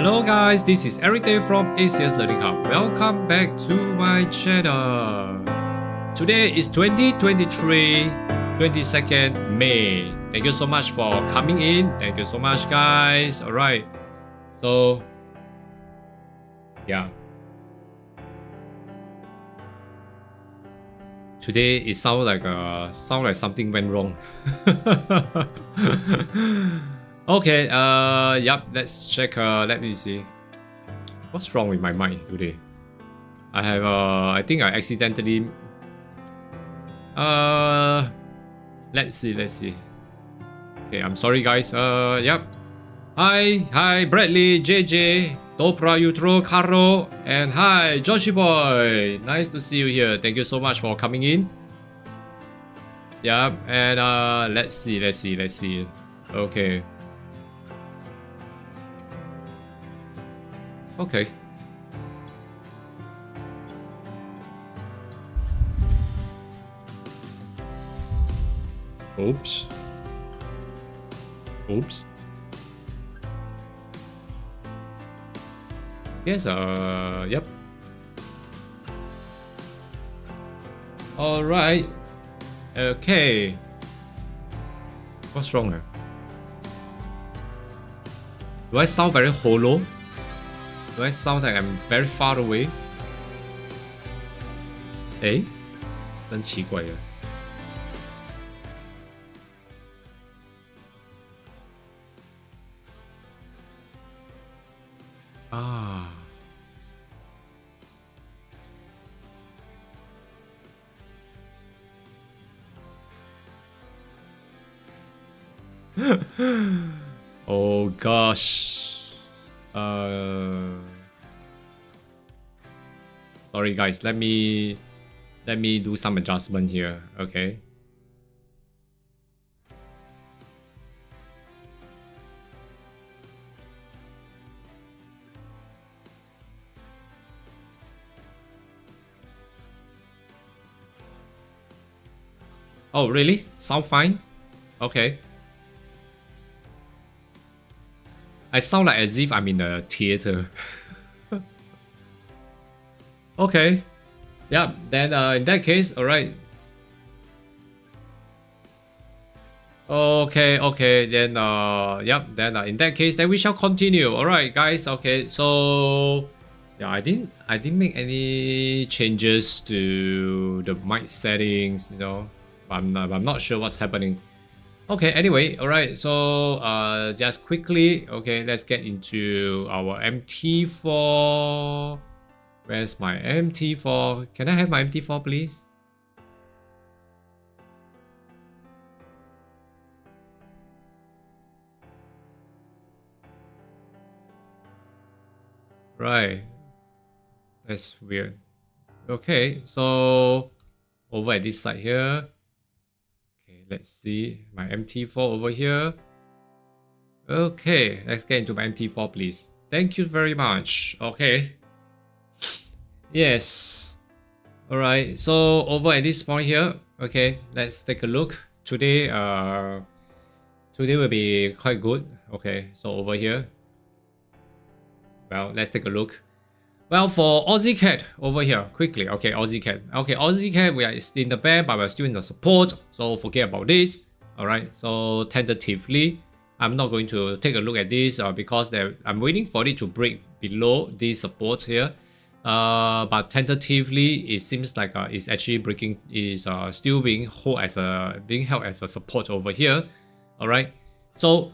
Hello guys, this is Eric Day from ACS Learning Hub. Welcome back to my channel. Today is 2023, 22nd May. Thank you so much for coming in. Thank you so much guys. Alright. So yeah. Today it sounds like something went wrong. Okay, yep, let's check, let me see. What's wrong with my mic today? I have, I think I accidentally... let's see. Okay, I'm sorry guys, yep. Hi, Bradley, JJ, Dopra, Utro, Caro, and hi, Joshi Boy. Nice to see you here. Thank you so much for coming in. Yep, and, let's see. Okay. Okay. Oops. Yes, yep. Alright. Okay. What's wrong here? Do I sound very hollow? Do I sound like I'm very far away? 诶，真奇怪了。啊。Oh gosh. Sorry guys, let me do some adjustment here, okay? Oh really? Sound fine? Okay. I sound like as if I'm in a theater. Okay. Yeah, then in that case, alright. Okay, then yep, then in that case, then we shall continue. Alright guys, okay, so yeah, I didn't make any changes to the mic settings, you know. I'm not sure what's happening. Okay, anyway, alright, so just quickly, okay, let's get into our MT4. Where's my MT4? Can I have my MT4 please? Right, that's weird. Okay, so over at this side here. Let's see my MT4 over here. Okay, let's get into my MT4 please. Thank you very much. Okay. Yes. Alright, so over at this point here, okay, let's take a look. Today today will be quite good. Okay, so over here. Well, let's take a look. Well, for Aussie Cat over here, quickly. Okay, Aussie Cat. Okay, Aussie Cat, we are still in the bear, but we're still in the support. So forget about this. Alright, so tentatively, I'm not going to take a look at this because I'm waiting for it to break below this support here. But tentatively, it seems like it's actually breaking, is still being held as a support over here. Alright, so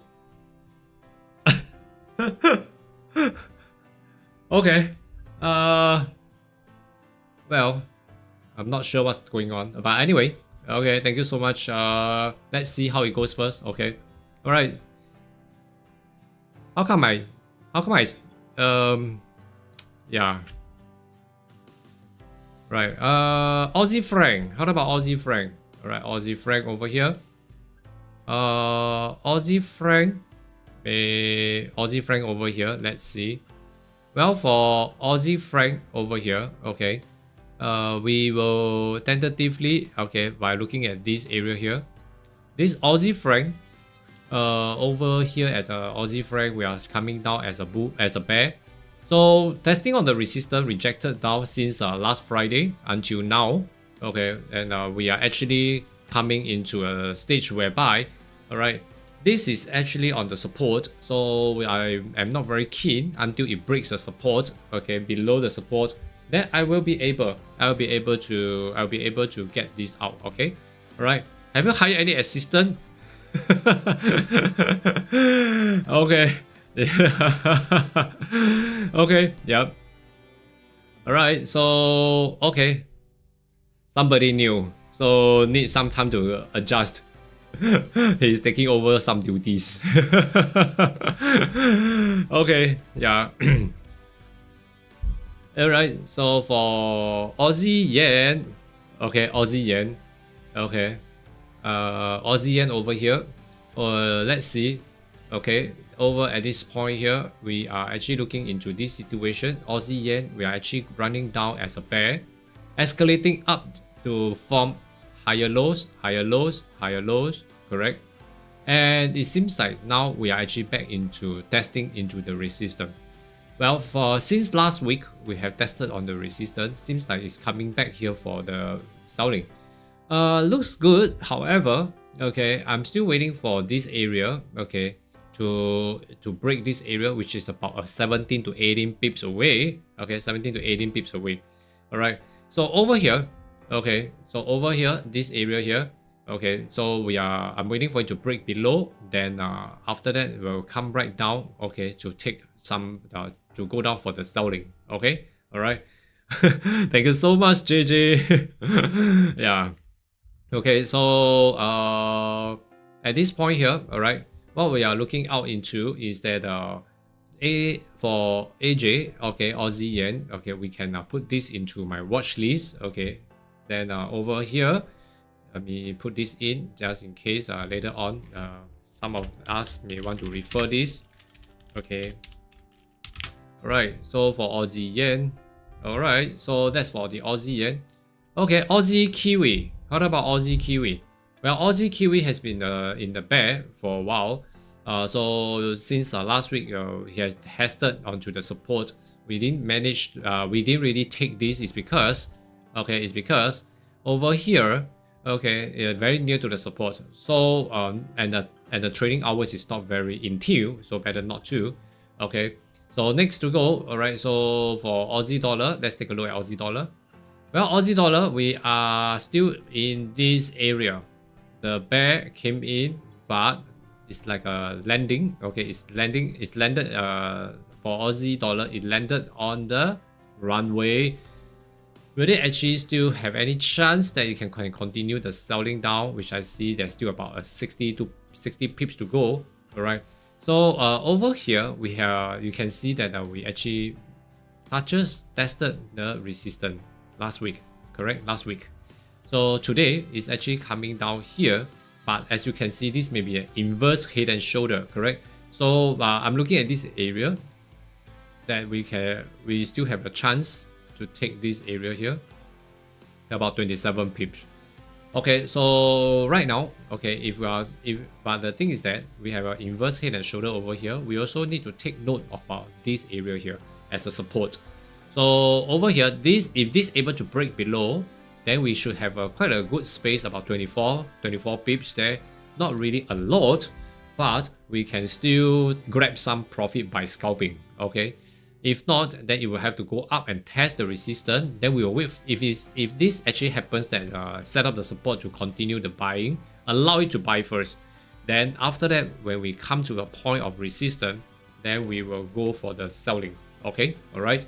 okay. Well, I'm not sure what's going on, but anyway, okay, thank you so much. Let's see how it goes first. Okay, all right. How come I, yeah, right. Aussie Frank. How about Aussie Frank? All right, Aussie Frank over here. Aussie Frank over here. Let's see. Well, for Aussie Frank over here, okay, we will tentatively, okay, by looking at this area here, this Aussie Frank over here at the Aussie FOREX, we are coming down as a bear. So testing on the resistance rejected down since last Friday until now. Okay, and we are actually coming into a stage whereby, all right, this is actually on the support. So I am not very keen until it breaks the support. Okay, below the support, then I will be able to get this out. Okay, all right. Have you hired any assistant? Okay. Okay, yep. Alright, so okay. Somebody new. So need some time to adjust. He's taking over some duties. Okay, yeah. Alright, so for Aussie yen. Okay, Aussie yen. Okay. Aussie yen over here. Let's see. Okay, over at this point here, we are actually looking into this situation. Aussie yen, we are actually running down as a bear, escalating up to form higher lows, higher lows, higher lows, correct? And it seems like now we are actually back into testing into the resistance. Well, since last week, we have tested on the resistance. Seems like it's coming back here for the selling. Looks good, however, okay, I'm still waiting for this area, okay, to break this area, which is about 17 to 18 pips away. Okay, 17 to 18 pips away. All right, so over here, okay, so over here, this area here, okay, so I'm waiting for it to break below. Then after that, we'll come right down, okay, to take some to go down for the selling. Okay, all right. Thank you so much, JJ. Yeah. Okay, so at this point here, all right, what we are looking out into is that for AJ, okay, Aussie yen, okay, we can put this into my watch list. Okay, then over here, let me put this in just in case later on some of us may want to refer this. Okay, all right, so for Aussie yen, all right, so that's for the Aussie yen. Okay, Aussie Kiwi. How about Aussie Kiwi? Well, Aussie Kiwi has been in the bear for a while. So since last week, he has tested onto the support. We didn't really take this. It's because over here, okay, very near to the support. So and the trading hours is not very in tune, so better not to. Okay, so next to go. All right, so for Aussie dollar, let's take a look at Aussie dollar. Well, Aussie dollar, we are still in this area. The bear came in, but it's like a landing. Okay, it's landed for Aussie dollar, it landed on the runway. Will it actually still have any chance that it can continue the selling down, which I see there's still about 60 pips to go. All right, so over here you can see that we actually tested the resistance last week, correct? Last week. So today is actually coming down here, but as you can see, this may be an inverse head and shoulder, correct? So I'm looking at this area that we still have a chance to take this area here, about 27 pips. Okay, so right now, okay, but the thing is that we have an inverse head and shoulder over here. We also need to take note about this area here as a support. So over here, if this able to break below, then we should have quite a good space, about 24 pips there. Not really a lot, but we can still grab some profit by scalping. Okay, if not, then it will have to go up and test the resistance. Then we will wait. If this actually happens, that set up the support to continue the buying, allow it to buy first. Then after that, when we come to a point of resistance, then we will go for the selling. Okay, all right.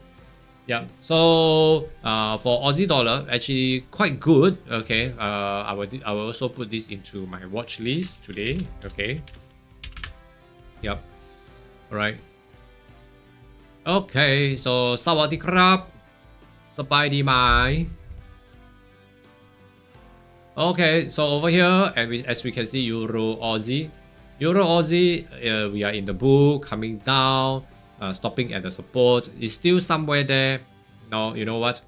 Yeah, so for Aussie dollar, actually quite good. Okay, I will also put this into my watch list today. Okay. Yep. All right. Okay, so สวัสดีครับสบายดีไหม Okay, so over here, and as we can see, Euro Aussie, we are in the bull, coming down, stopping at the support. It's still somewhere there. No, you know what?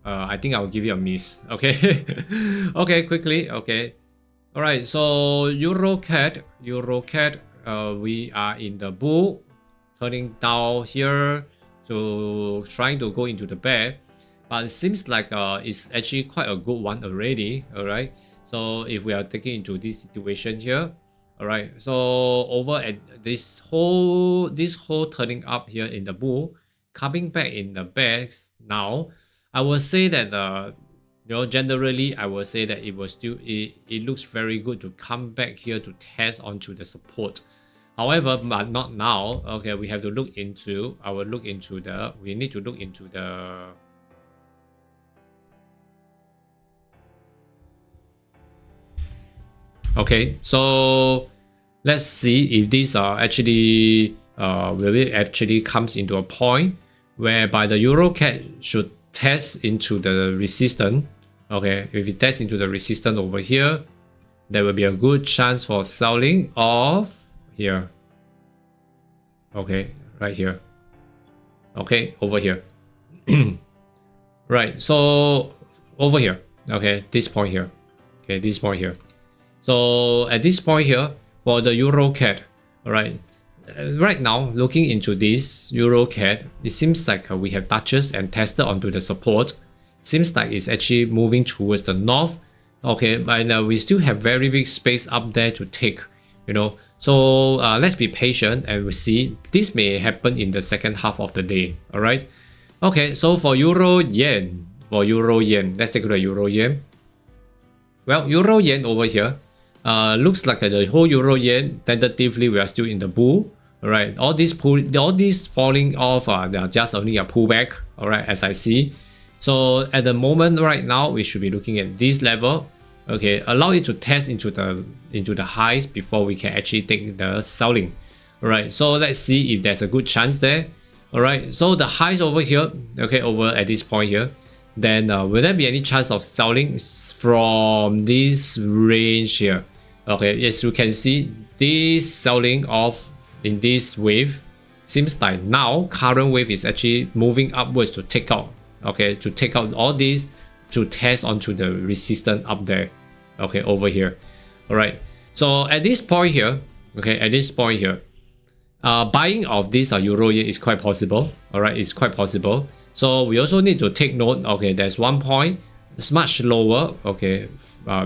I think I will give you a miss. Okay, okay, quickly. Okay, All right, so Euro CAD, we are in the bull, turning down here to trying to go into the bear, but it seems like it's actually quite a good one already. All right, so if we are taking into this situation here, all right, so over at this whole turning up here in the bull, coming back in the bears now, I will say that generally I will say that it was still it looks very good to come back here to test onto the support. However, but not now. Okay, we have to look into we need to look into the okay, so let's see if these are actually will it actually comes into a point whereby the Euro CAD should test into the resistance. Okay, if it tests into the resistance over here, there will be a good chance for selling off here. Okay, right here. Okay, over here. Right, so over here. Okay, this point here. Okay, this point here. So at this point here, for the Euro CAD, all right, right now looking into this Euro CAD, it seems like we have touches and tested onto the support. Seems like it's actually moving towards the north. Okay, but we still have very big space up there to take, so let's be patient and we see this may happen in the second half of the day. All right, okay, so for Euro Yen, let's take a look at Euro Yen. Well, Euro Yen over here looks like the whole Euro Yen tentatively we are still in the bull. All right, all these falling off they are just only a pullback. All right, as I see. So at the moment right now, we should be looking at this level. Okay, allow it to test into the highs before we can actually take the selling. All right, so let's see if there's a good chance there. All right, so the highs over here, okay, over at this point here, then will there be any chance of selling from this range here? Okay, yes, you can see this selling off in this wave. Seems like now current wave is actually moving upwards to take out. Okay, to take out all these to test onto the resistance up there. Okay, over here. All right, so at this point here, buying of this Euro Yen is quite possible. All right, it's quite possible. So we also need to take note. Okay, there's one point, it's much lower. Okay,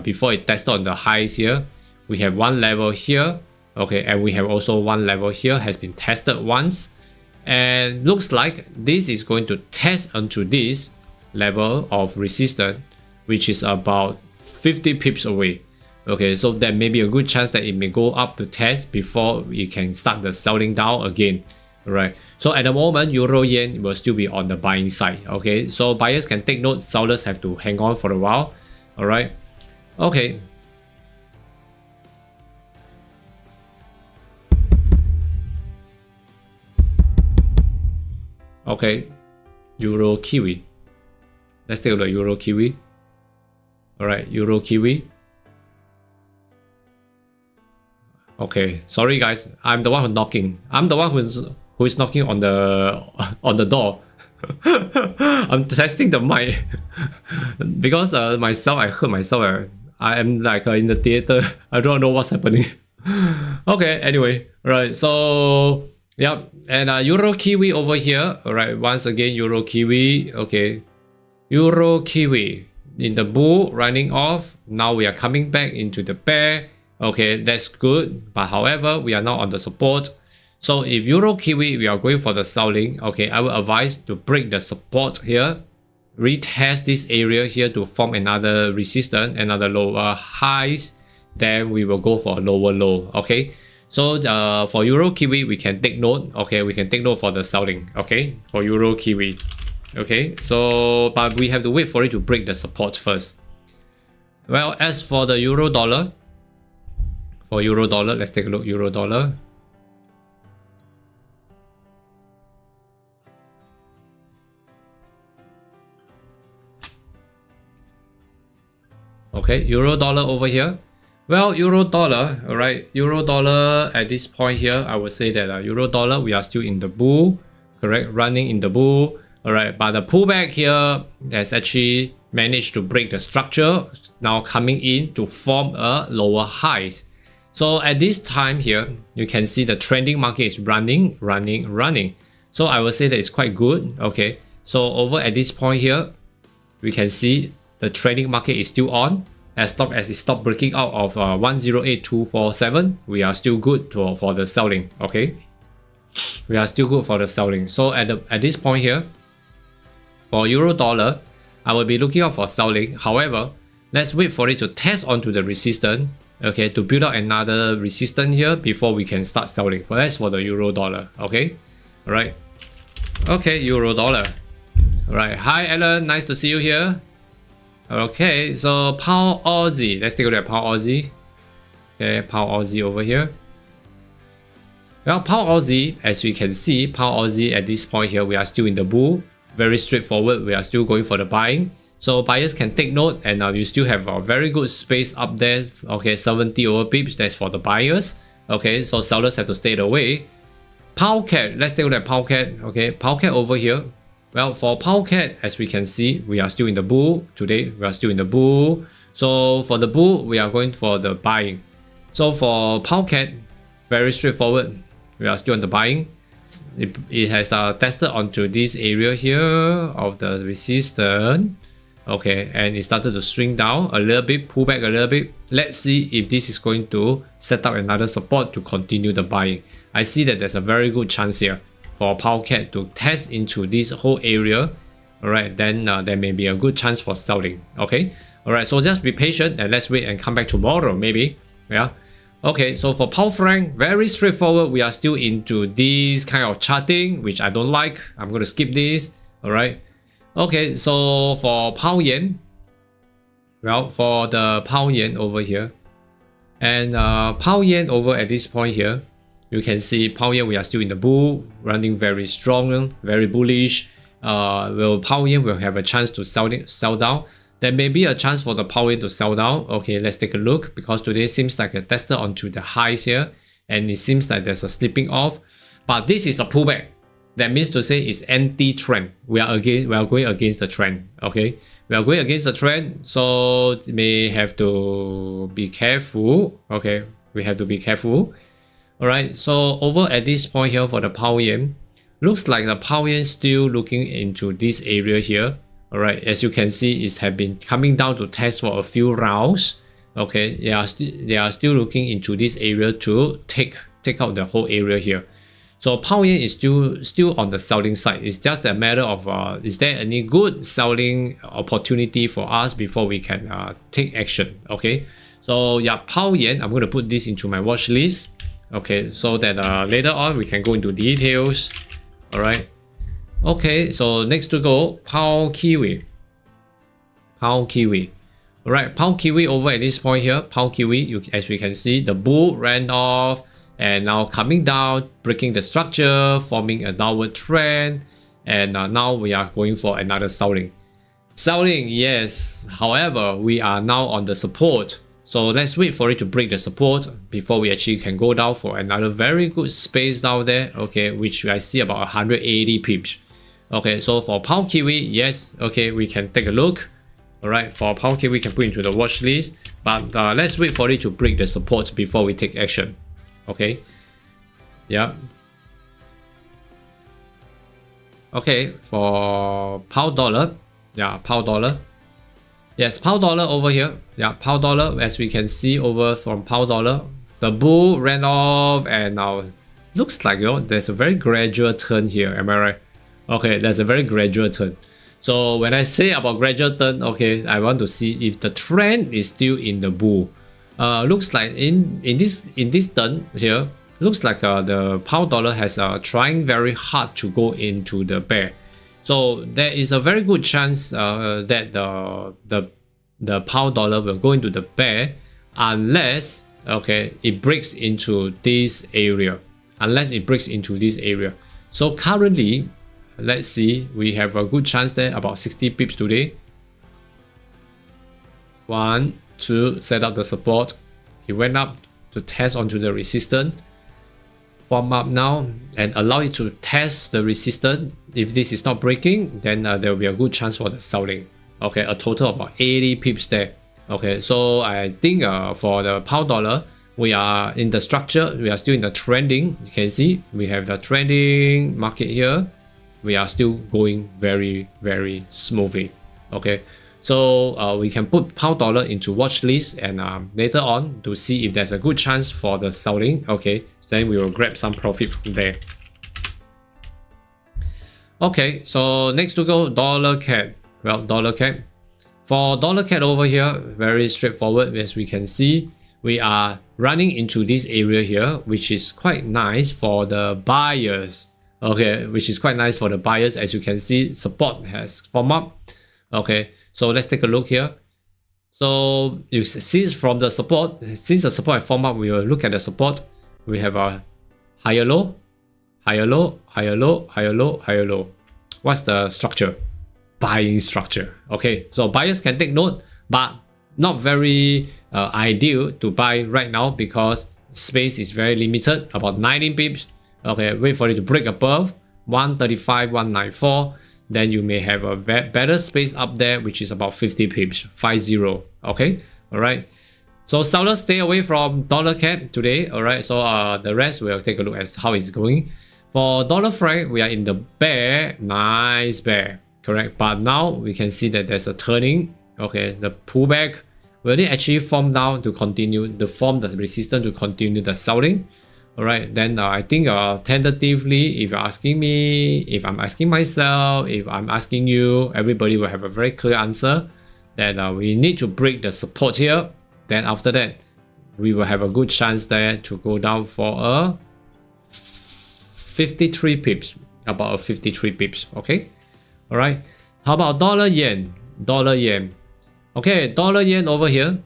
before it tested on the highs here, we have one level here. Okay, and we have also one level here has been tested once. And looks like this is going to test onto this level of resistance, which is about 50 pips away. Okay, so there may be a good chance that it may go up to test before we can start the selling down again. All right, so at the moment Euro Yen will still be on the buying side. Okay, so buyers can take note, sellers have to hang on for a while. All right, okay. Okay, Euro Kiwi. Let's take a look at Euro Kiwi. All right, Euro Kiwi. Okay, sorry guys, I'm the one who's knocking. I'm the one who is knocking on the door. I'm testing the mic because myself, I heard myself. I am like in the theater. I don't know what's happening. Okay, anyway, right. So yeah, and Euro Kiwi over here. All right, once again Euro Kiwi. Okay, Euro Kiwi in the bull running off. Now we are coming back into the bear. Okay, that's good. But however, we are now on the support. So if Euro Kiwi, we are going for the selling. Okay, I will advise to break the support here, retest this area here to form another resistance, another lower highs. Then we will go for a lower low. Okay, so for Euro Kiwi, we can take note. Okay, we can take note for the selling. Okay, for Euro Kiwi. Okay, so but we have to wait for it to break the support first. Well, as for the Euro dollar, let's take a look. Euro dollar. Okay, Euro dollar over here. Well, Euro dollar, all right. Euro dollar at this point here, I would say that Euro dollar, we are still in the bull, correct? Running in the bull, all right. But the pullback here, there's actually managed to break the structure, now coming in to form a lower highs. So at this time here, you can see the trending market is running. So I will say that it's quite good. Okay, so over at this point here, we can see the trading market is still on. As long as it stopped breaking out of 108247, we are still good for the selling. Okay, we are still good for the selling. So at this point here, for euro dollar, I will be looking out for selling. However, let's wait for it to test onto the resistance. Okay, to build out another resistance here before we can start selling. That's for the euro dollar. Okay, all right. Okay, euro dollar. All right. Hi, Alan. Nice to see you here. Okay, so pound Aussie. Let's take a look at pound Aussie. Okay, pound Aussie over here. Well, pound Aussie, as we can see, pound Aussie at this point here, we are still in the bull. Very straightforward. We are still going for the buying. So buyers can take note, and you still have a very good space up there. Okay, 70 over pips. That's for the buyers. Okay, so sellers have to stay away. Pound CAD. Let's take a look at pound CAD. Okay, pound CAD over here. Well, for pound CAD, as we can see, we are still in the bull. Today, we are still in the bull. So for the bull, we are going for the buying. So for pound CAD, very straightforward. We are still on the buying. It has tested onto this area here of the resistance. Okay, and it started to swing down a little bit, pull back a little bit. Let's see if this is going to set up another support to continue the buying. I see that there's a very good chance here for pound CAD to test into this whole area. All right, then there may be a good chance for selling. Okay, all right, so just be patient and let's wait and come back tomorrow maybe. Yeah. Okay, so for pound franc, very straightforward. We are still into this kind of charting, which I don't like. I'm going to skip this. All right. Okay, so for pound yen, well, for the pound yen over here, and pound yen over at this point here, you can see pound yen, we are still in the bull, running very strong, very bullish. Well, pound yen will have a chance to sell down. There may be a chance for the pound yen to sell down. Okay, let's take a look, because today seems like a tester onto the highs here, and it seems like there's a slipping off, but this is a pullback. That means to say it's anti-trend. We are going against the trend. Okay, we are going against the trend, so may have to be careful. Okay, we have to be careful. All right, so over at this point here for the pound yen, looks like the pound yen still looking into this area here. All right, as you can see, it has been coming down to test for a few rounds. Okay, they are still looking into this area to take out the whole area here. So pound yen is still on the selling side. It's just a matter of is there any good selling opportunity for us before we can take action. Okay, so yeah, pound yen, I'm going to put this into my watch list. Okay, so that later on we can go into details. All right. Okay, so next to go, pound kiwi. Pound kiwi. All right, pound kiwi over at this point here. Pound kiwi, as we can see, the bull ran off. And now coming down, breaking the structure, forming a downward trend. And now we are going for another selling. Selling, yes. However, we are now on the support. So let's wait for it to break the support before we actually can go down for another very good space down there. Okay, which I see about 180 pips. Okay, so for pound kiwi, yes. Okay, we can take a look. All right, for pound kiwi, we can put into the watch list. But let's wait for it to break the support before we take action. Okay, yeah. Okay, for pound dollar, yeah, pound dollar. Yes, pound dollar over here. Yeah, pound dollar, as we can see over from pound dollar, the bull ran off and now looks like, there's a very gradual turn here. Am I right? Okay, there's a very gradual turn. So when I say about gradual turn, okay, I want to see if the trend is still in the bull. Looks like in this turn here, looks like the pound dollar has trying very hard to go into the bear. So there is a very good chance that the pound dollar will go into the bear unless it breaks into this area. So currently, let's see, we have a good chance there, about 60 pips today. 1, 2, set up the support. It went up to test onto the resistance. Form up now and allow it to test the resistance. If this is not breaking, then there will be a good chance for the selling. Okay, a total of about 80 pips there. Okay, so I think for the pound dollar, we are in the structure, we are still in the trending. You can see we have a trending market here. We are still going very, very smoothly. Okay, so we can put pound dollar into watch list, and later on to see if there's a good chance for the selling. Okay, then we will grab some profit from there. Okay, so next to go, dollar CAD. Well, dollar CAD. For dollar CAD over here, very straightforward. As we can see, we are running into this area here, which is quite nice for the buyers. Okay, which is quite nice for the buyers. As you can see, support has formed up. Okay, so let's take a look here. So you see from the support, since the support has formed up, we will look at the support. We have a higher low, higher low, higher low, higher low, higher low. What's the structure? Buying structure. Okay, so buyers can take note, but not very ideal to buy right now because space is very limited, about 19 pips. Okay, wait for it to break above 135, 194. Then you may have a better space up there, which is about 50 pips, 50. Okay, all right. So sellers stay away from dollar CAD today. All right, so the rest we'll take a look at how it's going. For dollar franc, we are in the bear, nice bear, correct. But now we can see that there's a turning. Okay, the pullback. Will it actually form down to continue the resistance to continue the selling? All right, then I think tentatively, if you're asking me, if I'm asking myself, if I'm asking you, everybody will have a very clear answer that we need to break the support here. Then after that, we will have a good chance there to go down for a 53 pips, about a 53 pips. Okay, all right. How about dollar yen? Dollar yen. Okay, dollar yen over here.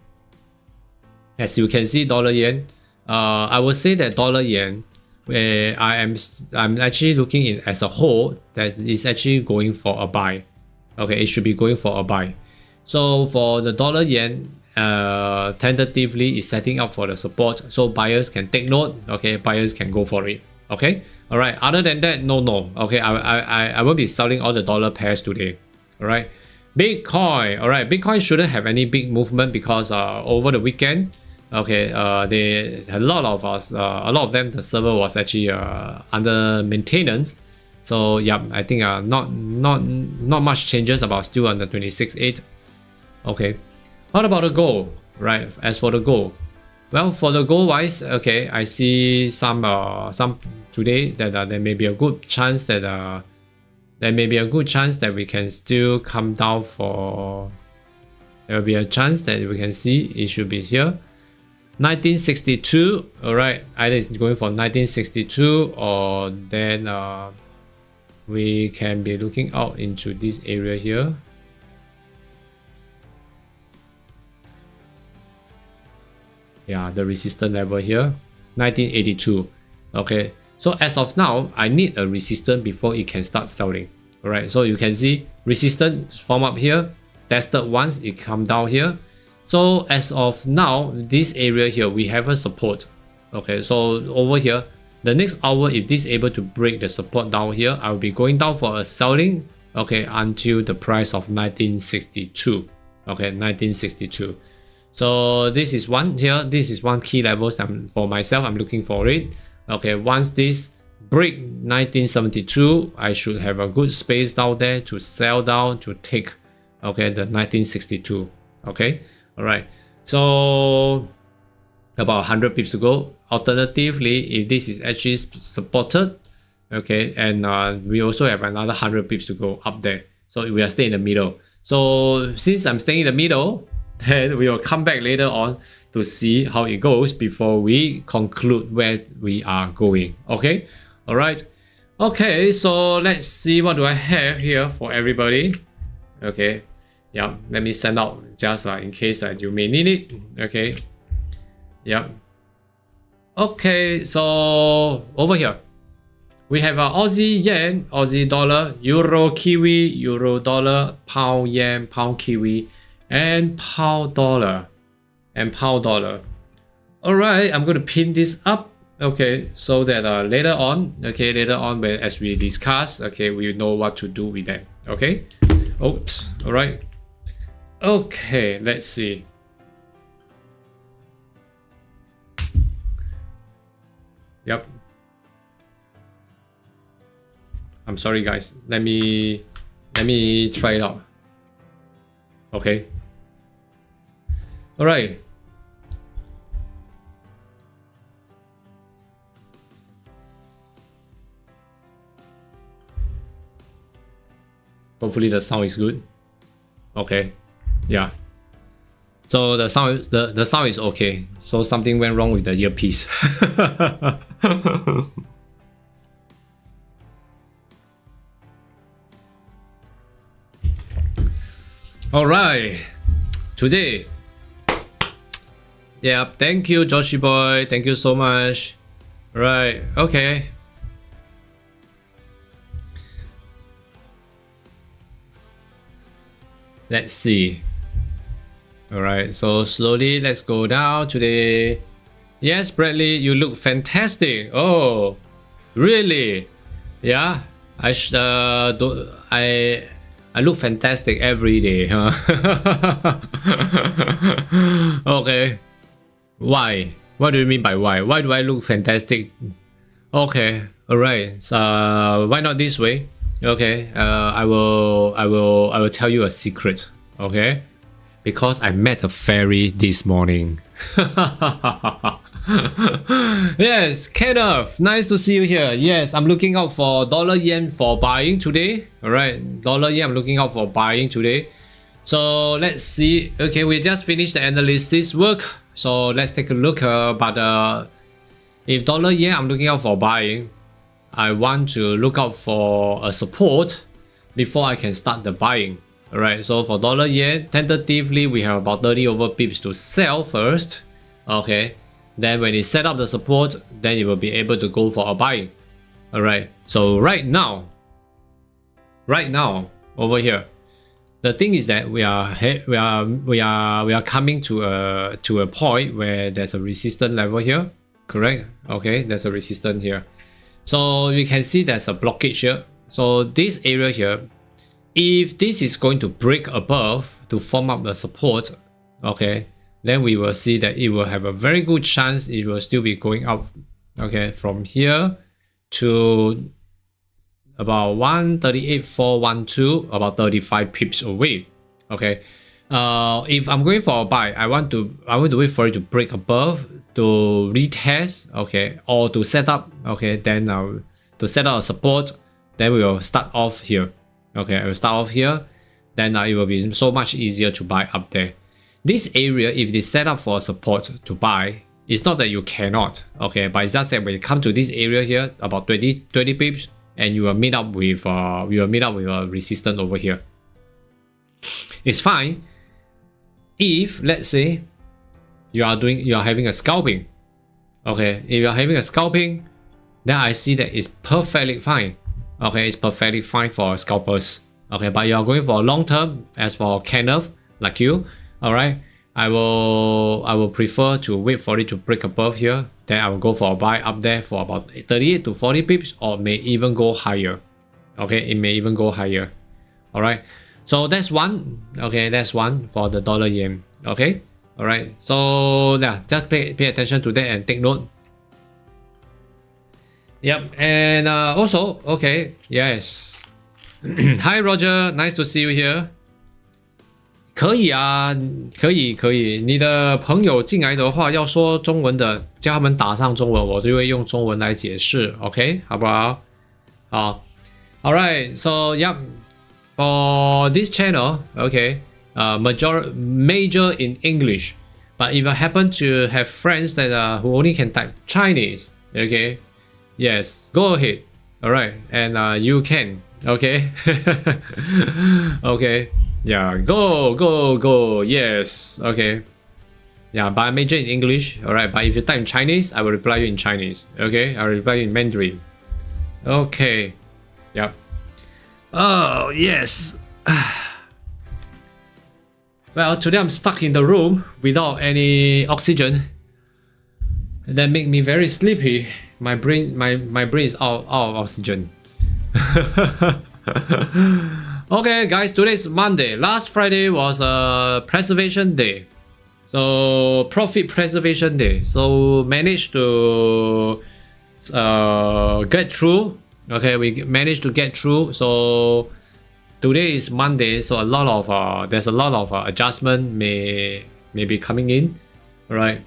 As you can see, dollar yen. I would say that dollar yen, I'm actually looking in as a whole that is actually going for a buy. Okay, it should be going for a buy. So for the dollar yen, tentatively is setting up for the support, so buyers can take note. Okay, buyers can go for it. Okay, all right. Other than that, no. Okay, I won't be selling all the dollar pairs today. All right, Bitcoin. All right, Bitcoin shouldn't have any big movement because over the weekend, okay, a lot of them, the server was actually under maintenance. So yeah, I think not much changes, about still on the 26.8. Okay, what about the gold? Right, as for the gold, well, for the gold wise, okay, I see some today that there may be a good chance that we can still come down for. There will be a chance that we can see it should be here. 1962, all right, either it's going for 1962 or then we can be looking out into this area here. Yeah, the resistance level here, 1982. Okay, so as of now, I need a resistance before it can start selling. All right, so you can see resistance form up here, tested once, it come down here. So as of now, this area here, we have a support. Okay, so over here, the next hour, if this is able to break the support down here, I will be going down for a selling, okay, until the price of 1962. Okay, 1962. So this is one here. This is one key levels for myself. I'm looking for it. Okay, once this break 1972, I should have a good space down there to sell down to take, okay, the 1962. Okay. All right, so about 100 pips to go. Alternatively, if this is actually supported, okay, and we also have another 100 pips to go up there. So we are staying in the middle. So since I'm staying in the middle, then we will come back later on to see how it goes before we conclude where we are going. Okay, all right. Okay, so let's see what do I have here for everybody. Okay. Yeah, let me send out just in case that you may need it. Okay. Yeah. Okay, so over here we have Aussie yen, Aussie dollar, euro kiwi, euro dollar, pound yen, pound kiwi, and pound dollar. All right, I'm going to pin this up. Okay, so that later on, when as we discuss, okay, we know what to do with that. Okay. Oops. All right. Okay, let's see. Yep. I'm sorry guys. Let me try it out. Okay. All right. Hopefully the sound is good. Okay. Yeah. So the sound is okay. So something went wrong with the earpiece. All right. Today. Yeah. Thank you, Joshi boy. Thank you so much. All right. Okay. Let's see. All right, so slowly let's go down today. Yes, Bradley, you look fantastic. Oh, really? Yeah, I look fantastic every day, huh? Okay. Why? What do you mean by why? Why do I look fantastic? Okay. All right. So why not this way? Okay. I will tell you a secret. Okay. Because I met a fairy this morning. Yes, Kenneth, nice to see you here. Yes, I'm looking out for dollar yen for buying today. All right, dollar yen, I'm looking out for buying today. So let's see. Okay, we just finished the analysis work. So let's take a look. But if dollar yen, I'm looking out for buying. I want to look out for a support before I can start the buying. Alright, so for dollar yen, tentatively we have about 30 over pips to sell first. Okay, then when it set up the support, then you will be able to go for a buying. Alright, so right now over here, the thing is that we are coming to a point where there's a resistance level here. Correct? Okay, there's a resistance here. So you can see there's a blockage here. So this area here, if this is going to break above to form up the support, okay, then we will see that it will have a very good chance it will still be going up, okay, from here to about 138.412, about 35 pips away. Okay, if I'm going for a buy, I want to wait for it to break above to retest, okay, or to set up, okay, then to set up a support, then we will start off here. Okay, I will start off here, then it will be so much easier to buy up there. This area, if it is set up for support to buy, it's not that you cannot, okay, but it's just that when you come to this area here, about 20 pips, and you will meet up with a resistance over here. It's fine if, let's say, you are having a scalping. Okay, if you are having a scalping, then I see that it's perfectly fine. Okay, it's perfectly fine for scalpers. Okay, but you are going for a long term, as for Kenneth, like you, all right, I will prefer to wait for it to break above here. Then I will go for a buy up there for about 38 to 40 pips, or may even go higher. Okay, it may even go higher. All right, so that's one. Okay, that's one for the dollar yen. Okay, all right. So yeah, just pay attention to that and take note. Yep, and also, okay, yes. Hi Roger, nice to see you here. 可以啊，可以。你的朋友进来的话，要说中文的，叫他们打上中文，我就会用中文来解释 ，OK， 好不好？好 ，Alright, so yep, for this channel, okay, major in English, but if I happen to have friends that who only can type Chinese, okay, yes, go ahead, alright, and you can, okay, okay. Yeah, go, yes, okay. Yeah, but I major in English, alright, but if you type in Chinese, I will reply you in Chinese, okay? I will reply you in Mandarin. Okay, yep. Oh, yes. Well, today I'm stuck in the room without any oxygen. That make me very sleepy. My brain is out of oxygen. Okay, guys, today is Monday. Last Friday was a preservation day. So profit preservation day. So managed to get through. Okay, we managed to get through. So today is Monday. So there's a lot of adjustment may be coming in. All right.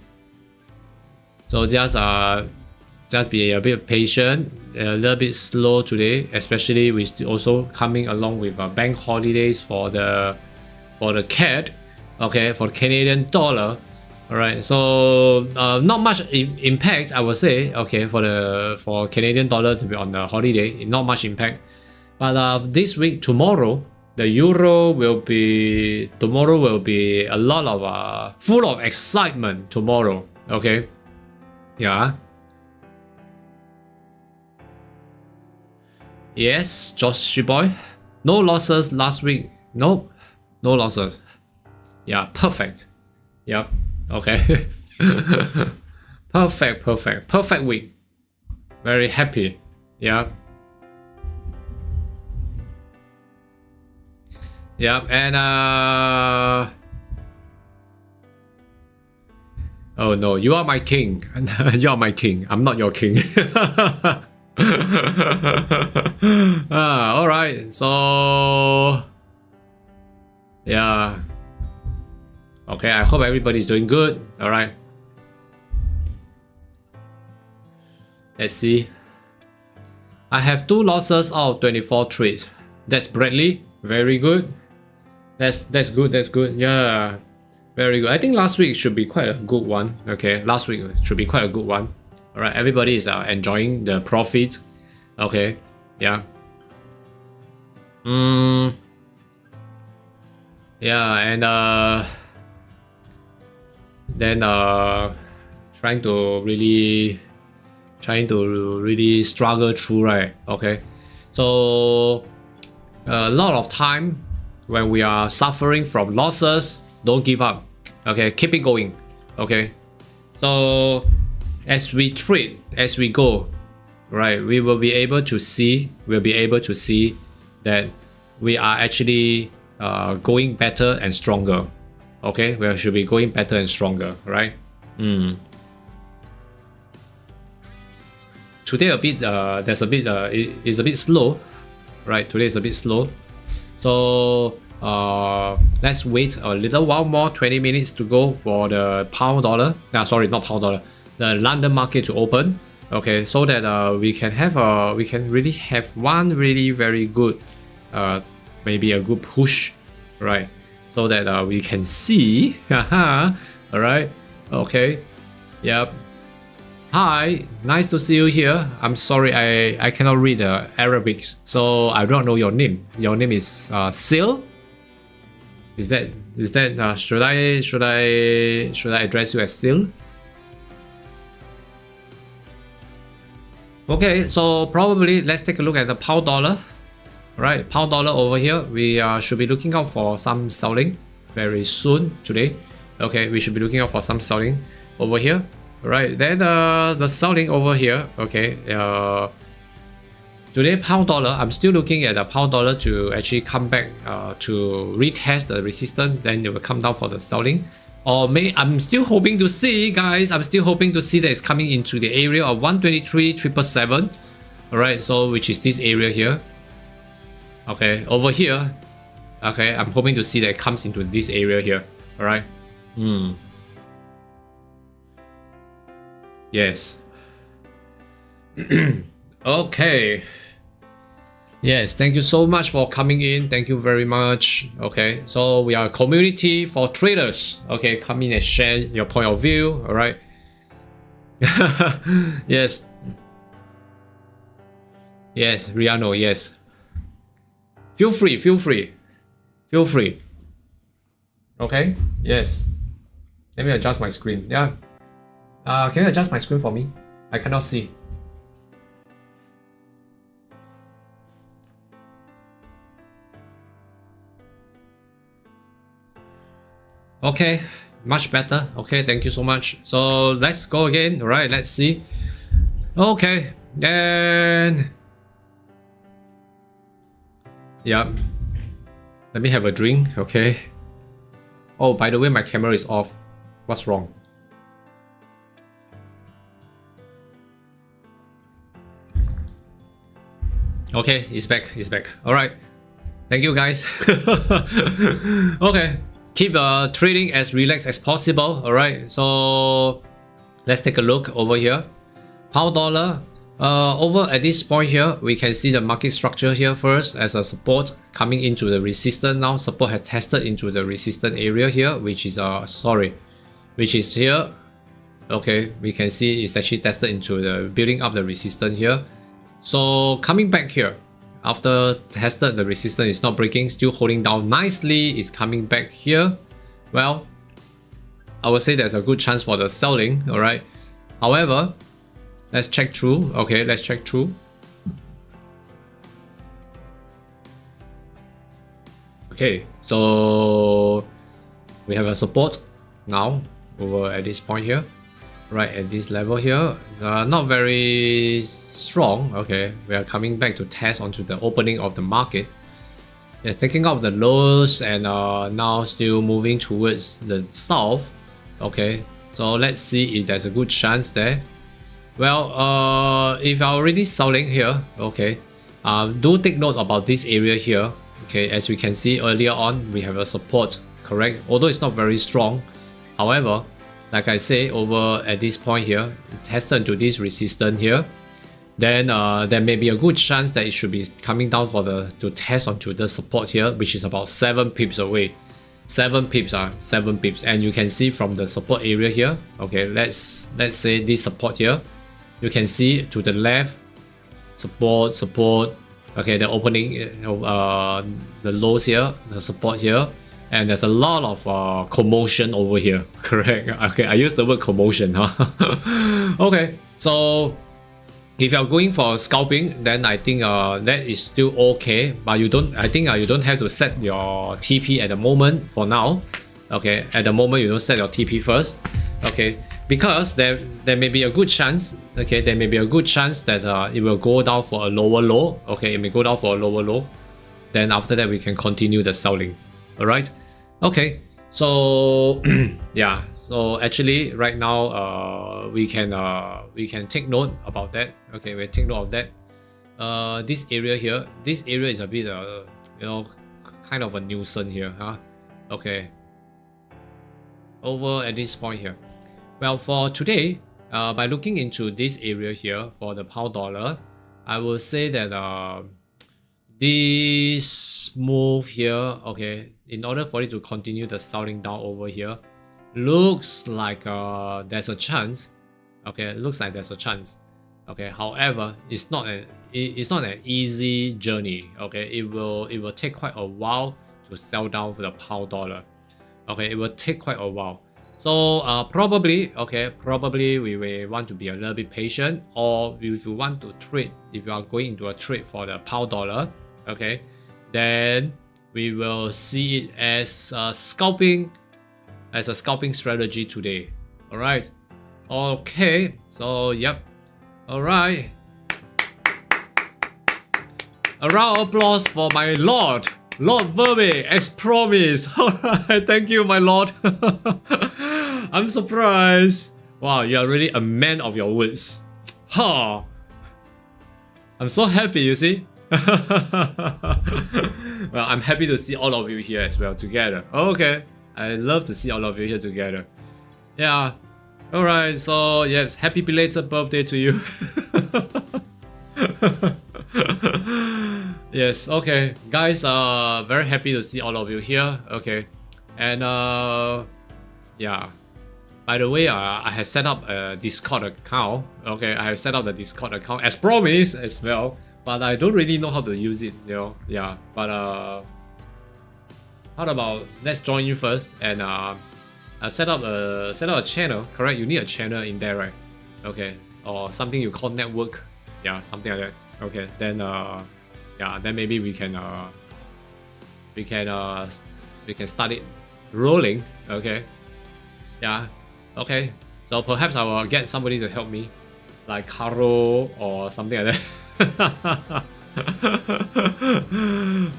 So just be a bit patient, a little bit slow today, especially we still also coming along with bank holidays for the CAD, okay, for Canadian dollar. All right, so not much impact, I would say, okay, for Canadian dollar to be on the holiday, not much impact. But this week, tomorrow, the euro will be a lot of full of excitement tomorrow. Okay, yeah. Yes, Josh boy. No losses last week. Nope, no losses. Yeah, perfect. Yep. Okay. Perfect week. Very happy. Yeah. Yeah, and oh no, you are my king. You are my king. I'm not your king. All right, so yeah, okay, I hope everybody's doing good. All right, let's see. I have 2 losses out of 24 trades. That's Bradley, very good. That's good. Yeah, very good. I think last week should be quite a good one. Okay, last week should be quite a good one. All right, everybody is enjoying the profits. Okay, yeah. Yeah, and then trying to really struggle through, right? Okay, so a lot of time when we are suffering from losses, don't give up. Okay, keep it going. Okay, so as we trade, as we go, right, we will be able to see that we are actually going better and stronger. Okay, we should be going better and stronger, right? Today it's a bit slow, right? Today is a bit slow, so let's wait a little while more, 20 minutes to go for the pound dollar. Sorry, not pound dollar, the London market to open. Okay, so that we can really have one really very good, maybe a good push, right? So that we can see. All right. Okay. Yep. Hi, nice to see you here. I'm sorry, I cannot read Arabic, so I don't know your name. Your name is Sil. Is that should I address you as Sil? Okay, so probably let's take a look at the pound dollar. All right, pound dollar over here, we should be looking out for some selling very soon today. Okay, we should be looking out for some selling over here. All right, then the selling over here. Okay, today pound dollar, I'm still looking at the pound dollar to actually come back to retest the resistance. Then it will come down for the selling. Or I'm still hoping to see, guys. I'm still hoping to see that it's coming into the area of 123,777. All right, so which is this area here. Okay, over here. Okay, I'm hoping to see that it comes into this area here. All right. Yes. Okay. Yes, thank you so much for coming in. Thank you very much. Okay, so we are a community for traders. Okay, come in and share your point of view. All right. Yes. Yes, Riano, yes. Feel free. Okay, yes. Let me adjust my screen. Yeah. Can you adjust my screen for me? I cannot see. Okay, much better. Okay, thank you so much. So let's go again. All right, let's see. Okay, then yeah, Let me have a drink, okay? Oh, by the way, my camera is off. What's wrong? Okay, it's back, it's back. Alright. Thank you guys. Okay. Keep trading as relaxed as possible. Alright, so let's take a look over here. Pound dollar. Over at this point here, we can see the market structure here first as a support coming into the resistance. Now support has tested into the resistance area here, which is which is here. Okay, we can see it's actually tested into the building up the resistance here. So coming back here, after tested the resistance is not breaking, still holding down nicely, is coming back here. Well, I would say there's a good chance for the selling. All right. However, let's check through. Okay, let's check through. Okay, so we have a support now over at this point here, right at this level here. Not very strong. Okay, we are coming back to test onto the opening of the market. Yeah, taking out the lows and now still moving towards the south. Okay, so let's see if there's a good chance there. Well, if you're already selling here, okay, do take note about this area here. Okay, as we can see earlier on, we have a support, correct? Although it's not very strong. However, like I say, over at this point here, it tested to this resistance here. Then there may be a good chance that it should be coming down for to test onto the support here, which is about 7 pips away. 7 pips, 7 pips, and you can see from the support area here. Okay, let's say this support here. You can see to the left, support. Okay, the opening, the lows here, the support here, and there's a lot of commotion over here. Correct. Okay, I use the word commotion, huh? Okay, so if you're going for scalping, then I think that is still okay, but you don't. I think you don't have to set your TP at the moment for now. Okay, at the moment you don't set your TP first. Okay. Because there may be a good chance, okay, there may be a good chance that it will go down for a lower low. Okay, it may go down for a lower low. Then after that, we can continue the selling. All right. Okay. So yeah. So actually, right now, we can take note about that. Okay, we take note of that. This area here, this area is a bit, you know, kind of a nuisance here, huh? Okay. Over at this point here. Well, for today, by looking into this area here for the pound dollar, I will say that this move here, okay, in order for it to continue the selling down over here, looks like there's a chance. Okay, looks like there's a chance. Okay, however, it's not an easy journey. Okay, it will take quite a while to sell down for the pound dollar. Okay, it will take quite a while. So probably we may want to be a little bit patient, or if you want to trade, if you are going into a trade for the pound dollar, okay, then we will see it as a scalping strategy today. All right. Okay. So yep. All right. A round of applause for my Lord Verme, as promised. All right. Thank you, my Lord. I'm surprised. Wow, you are really a man of your words. Huh. I'm so happy, you see. Well, I'm happy to see all of you here as well together. Okay. I love to see all of you here together. Yeah. Alright, so yes, happy belated birthday to you. Yes, okay. Guys, very happy to see all of you here. Okay. And yeah. By the way, I have set up a Discord account. Okay, I have set up the Discord account as promised as well, but I don't really know how to use it, you know. Yeah, but how about let's join you first and set up a channel. Correct? You need a channel in there, right? Okay, or something you call network. Yeah, something like that. Okay, then yeah, then maybe we can start it rolling. Okay, yeah. Okay, so perhaps I will get somebody to help me, like Caro or something like that.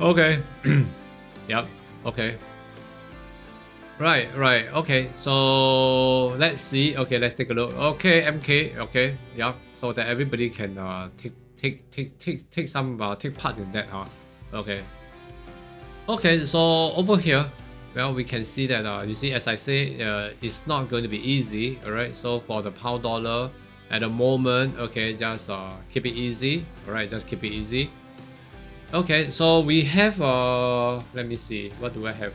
Okay. Yep. Okay. Right. Okay. So let's see. Okay, let's take a look. Okay, MK. Okay. Yep. So that everybody can take some take part in that. Okay. Okay. So over here, well, we can see that you see, as I say, it's not going to be easy. All right. So for the pound dollar at the moment, okay, just keep it easy. All right, just keep it easy. Okay. So we have let me see. What do I have?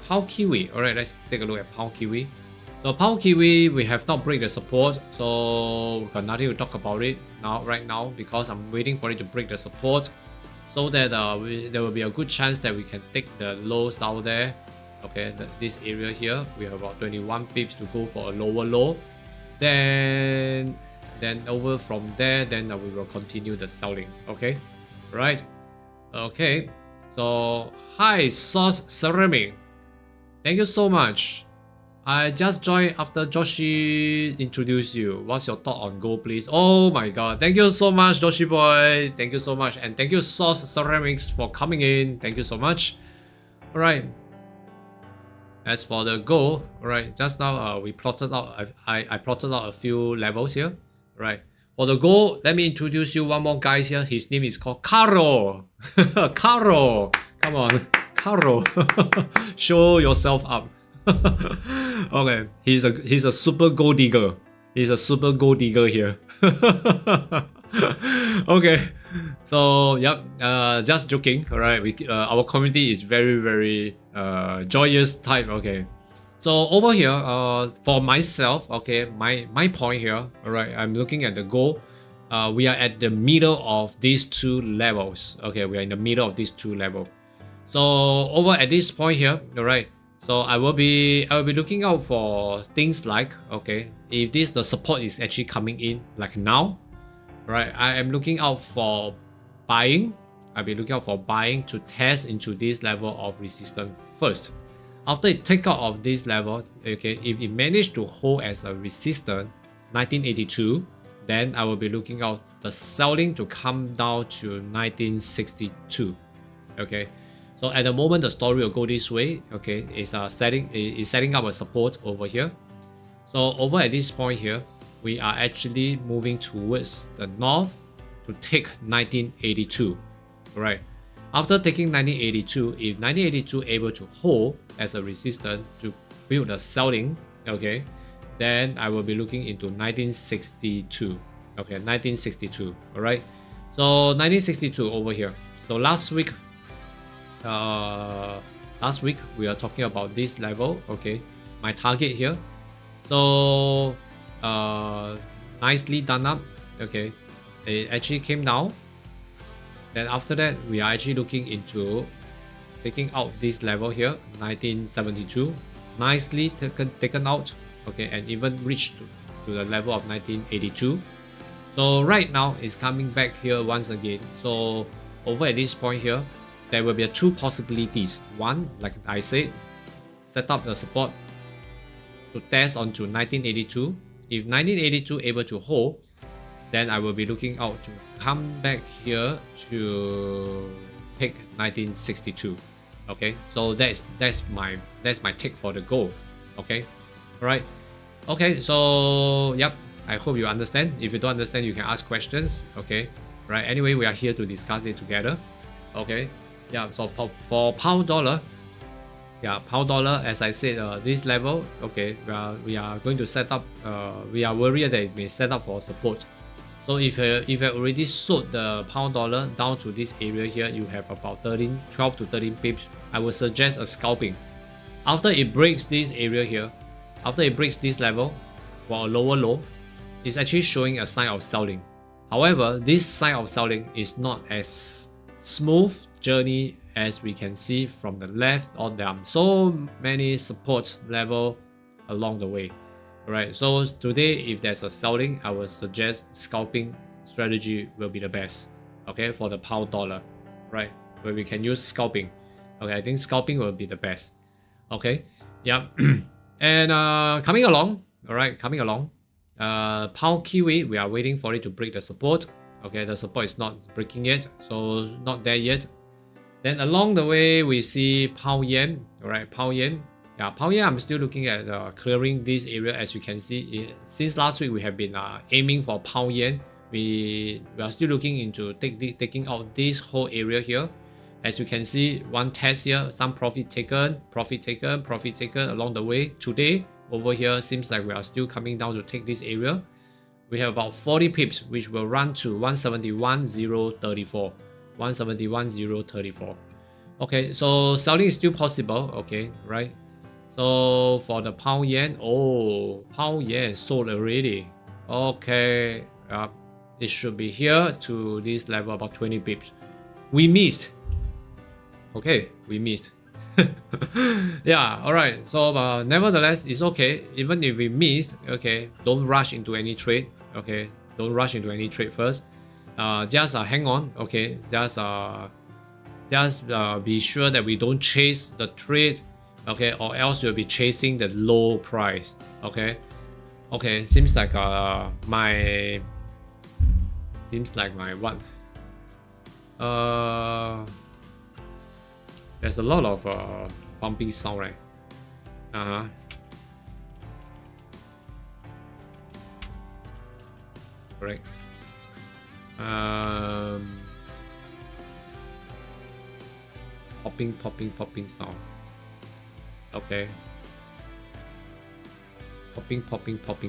Pound Kiwi. Alright, let's take a look at Pound Kiwi. So Pound Kiwi, we have not break the support, so we got nothing to talk about it right now because I'm waiting for it to break the support, so that there will be a good chance that we can take the lows down there. Okay, this area here, we have about 21 pips to go for a lower low. Then over from there, then we will continue the selling. Okay, right. Okay, so hi Sauce Ceramic. Thank you so much. I just joined after Joshi introduced you. What's your thought on gold, please? Oh my god. Thank you so much, Joshi boy. Thank you so much. And thank you, Sauce Ceramics, for coming in. Thank you so much. Alright. As for the gold, alright, just now we plotted out, I plotted out a few levels here. Right. For the gold, let me introduce you one more guy here. His name is called Caro. Caro. Come on. Caro. Show yourself up. Okay, he's a super gold digger. He's a super gold digger here. Okay, so yep, just joking. All right, our community is very joyous type. Okay, so over here, for myself, okay, my point here. All right, I'm looking at the goal. We are at the middle of these two levels. Okay, we are in the middle of these two levels. So over at this point here, all right. So I will be looking out for things like, okay, if the support is actually coming in like now, right? I am looking out for buying. I'll be looking out for buying to test into this level of resistance first. After it take out of this level, okay, if it managed to hold as a resistance 1982, then I will be looking out the selling to come down to 1962. Okay. So at the moment, the story will go this way. Okay, it's setting up a support over here. So over at this point here, we are actually moving towards the north to take 1982. Right. After taking 1982, if 1982 able to hold as a resistance to build the selling, okay, then I will be looking into 1962. Okay, 1962. All right. So 1962 over here. So last week we are talking about this level. Okay, my target here. So nicely done up. Okay, it actually came down. Then after that, we are actually looking into taking out this level here, 1972. Nicely taken out. Okay, and even reached to the level of 1982. So right now it's coming back here once again. So over at this point here, there will be two possibilities. One, like I said, set up the support to test onto 1982. If 1982 able to hold, then I will be looking out to come back here to take 1962. Okay, so that's my take for the goal. Okay, all right. Okay, so yep, I hope you understand. If you don't understand, you can ask questions. Okay, right. Anyway, we are here to discuss it together. Okay. Yeah, so for pound dollar, yeah, pound dollar, as I said, this level, okay, we are going to set up, we are worried that it may set up for support. So if you already sold the pound dollar down to this area here, you have about 12 to 13 pips. I would suggest a scalping. After it breaks this area here, after it breaks this level for a lower low, it's actually showing a sign of selling. However, this sign of selling is not as smooth journey as we can see from the left, or there are so many support level along the way. Alright, so today if there's a selling, I would suggest scalping strategy will be the best. Okay, for the pound dollar, right, where we can use scalping. Okay, I think scalping will be the best. Okay, yeah. And coming along, alright, pound kiwi, we are waiting for it to break the support. Okay, the support is not breaking yet, so not there yet. Then along the way, we see pound yen. All right, pound yen. Yeah, pound yen, I'm still looking at clearing this area. As you can see, since last week, we have been aiming for pound yen. We are still looking into taking out this whole area here. As you can see, one test here, some profit taken along the way. Today, over here, seems like we are still coming down to take this area. We have about 40 pips, which will run to 171.034. 171.034. Okay, so selling is still possible. Okay, right? So for the pound yen, oh, pound yen sold already. Okay, it should be here to this level, about 20 pips. We missed. Okay, we missed. Yeah, all right. So nevertheless, it's okay. Even if we missed, okay, don't rush into any trade. Okay, don't rush into any trade first. Just hang on. Okay, just be sure that we don't chase the trade. Okay, or else you'll be chasing the low price. Okay, okay. Seems like my what? There's a lot of bumping sound, right? Correct. Popping sound. Okay. Popping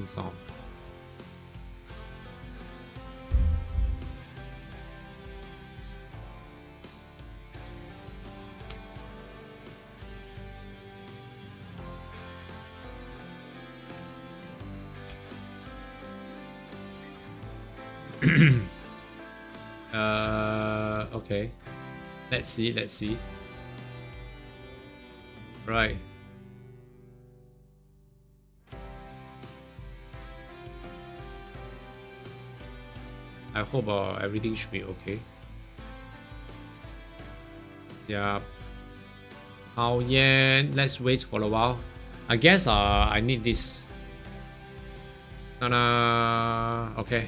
sound. Okay. Let's see. Right. I hope everything should be okay. Yeah. Pound yen. Let's wait for a while. I guess I need this. Okay.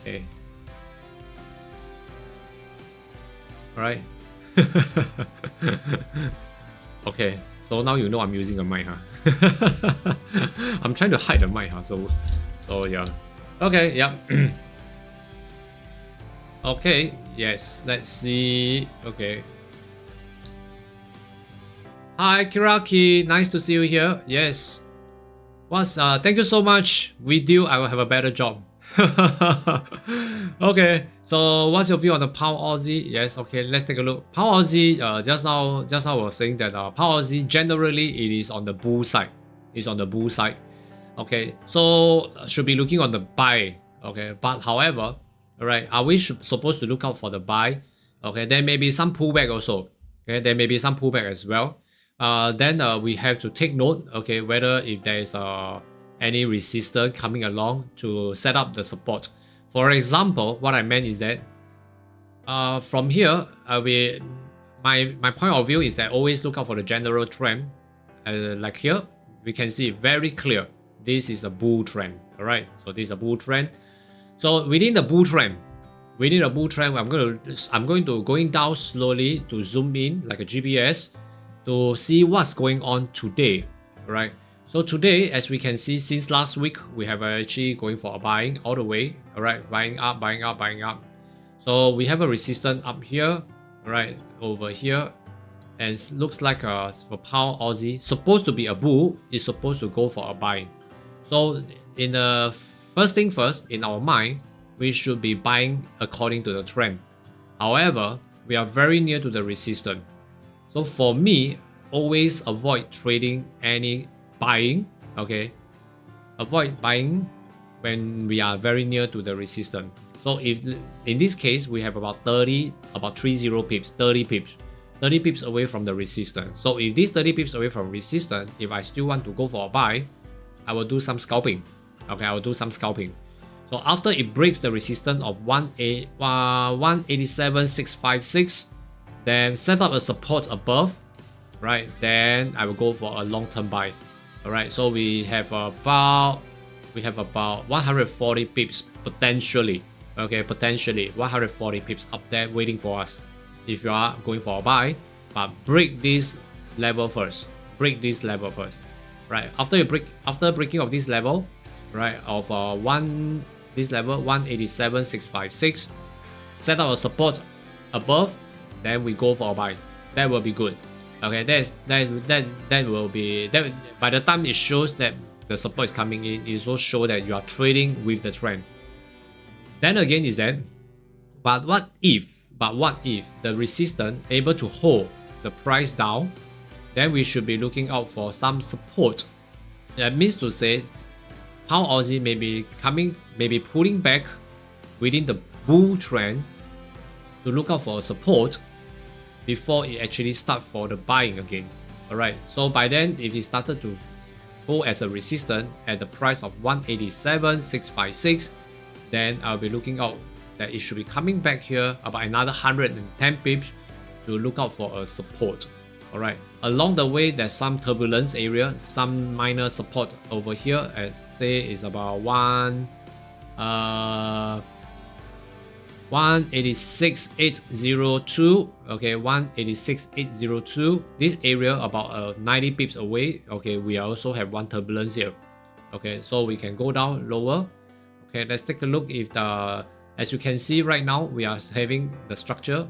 Okay. Alright. Okay. So now you know I'm using a mic, huh? I'm trying to hide the mic, huh? So yeah. Okay, yeah. Okay, yes, let's see. Okay. Hi Kiraki, nice to see you here. Yes. Thank you so much. With you, I will have a better job. Okay, so what's your view on the pound Aussie? Yes, okay, let's take a look. Pound Aussie, just now I was saying that pound Aussie generally it is on the bull side. It's on the bull side. Okay, so should be looking on the buy. Okay, but however, all right, are we supposed to look out for the buy? Okay, there may be some pullback also. Okay, there may be some pullback as well. Then we have to take note. Okay, whether if there is any resistance coming along to set up the support. For example, what I meant is that from here, my point of view is that always look out for the general trend. Like here, we can see very clear. This is a bull trend. All right, so this is a bull trend. So within the bull trend, I'm going to going down slowly to zoom in like a GPS to see what's going on today. All right. So today, as we can see, since last week, we have actually going for a buying all the way. All right, buying up. So we have a resistance up here, all right, over here, and it looks like for pound Aussie, supposed to be a bull, is supposed to go for a buy. So in the first thing first, in our mind, we should be buying according to the trend. However, we are very near to the resistance. So for me, always avoid trading any buying. Okay, avoid buying when we are very near to the resistance. So if in this case we have about 30 pips, 30 pips away from the resistance. So if this 30 pips away from resistance, if I still want to go for a buy, I will do some scalping. Okay, I will do some scalping. So after it breaks the resistance of 187.656, then set up a support above, right? Then I will go for a long-term buy. All right, so we have about 140 pips potentially. Okay, potentially 140 pips up there waiting for us if you are going for a buy. But break this level first. Break this level first. Right, after breaking of this level, right, of this level 187,656, set up a support above, then we go for a buy. That will be good. Okay, that will be that. By the time it shows that the support is coming in, it will show that you are trading with the trend. Then again is that, but what if the resistance able to hold the price down? Then we should be looking out for some support. That means to say, pound Aussie may be pulling back within the bull trend to look out for support before it actually start for the buying again. Alright, so by then, if it started to hold as a resistance at the price of 187,656, then I'll be looking out that it should be coming back here about another 110 pips to look out for a support. Alright, along the way there's some turbulence area, some minor support over here, as say is about 186,802. Okay, 186,802. This area about 90 pips away. Okay, we also have one turbulence here. Okay, so we can go down lower. Okay, let's take a look if as you can see right now, we are having the structure,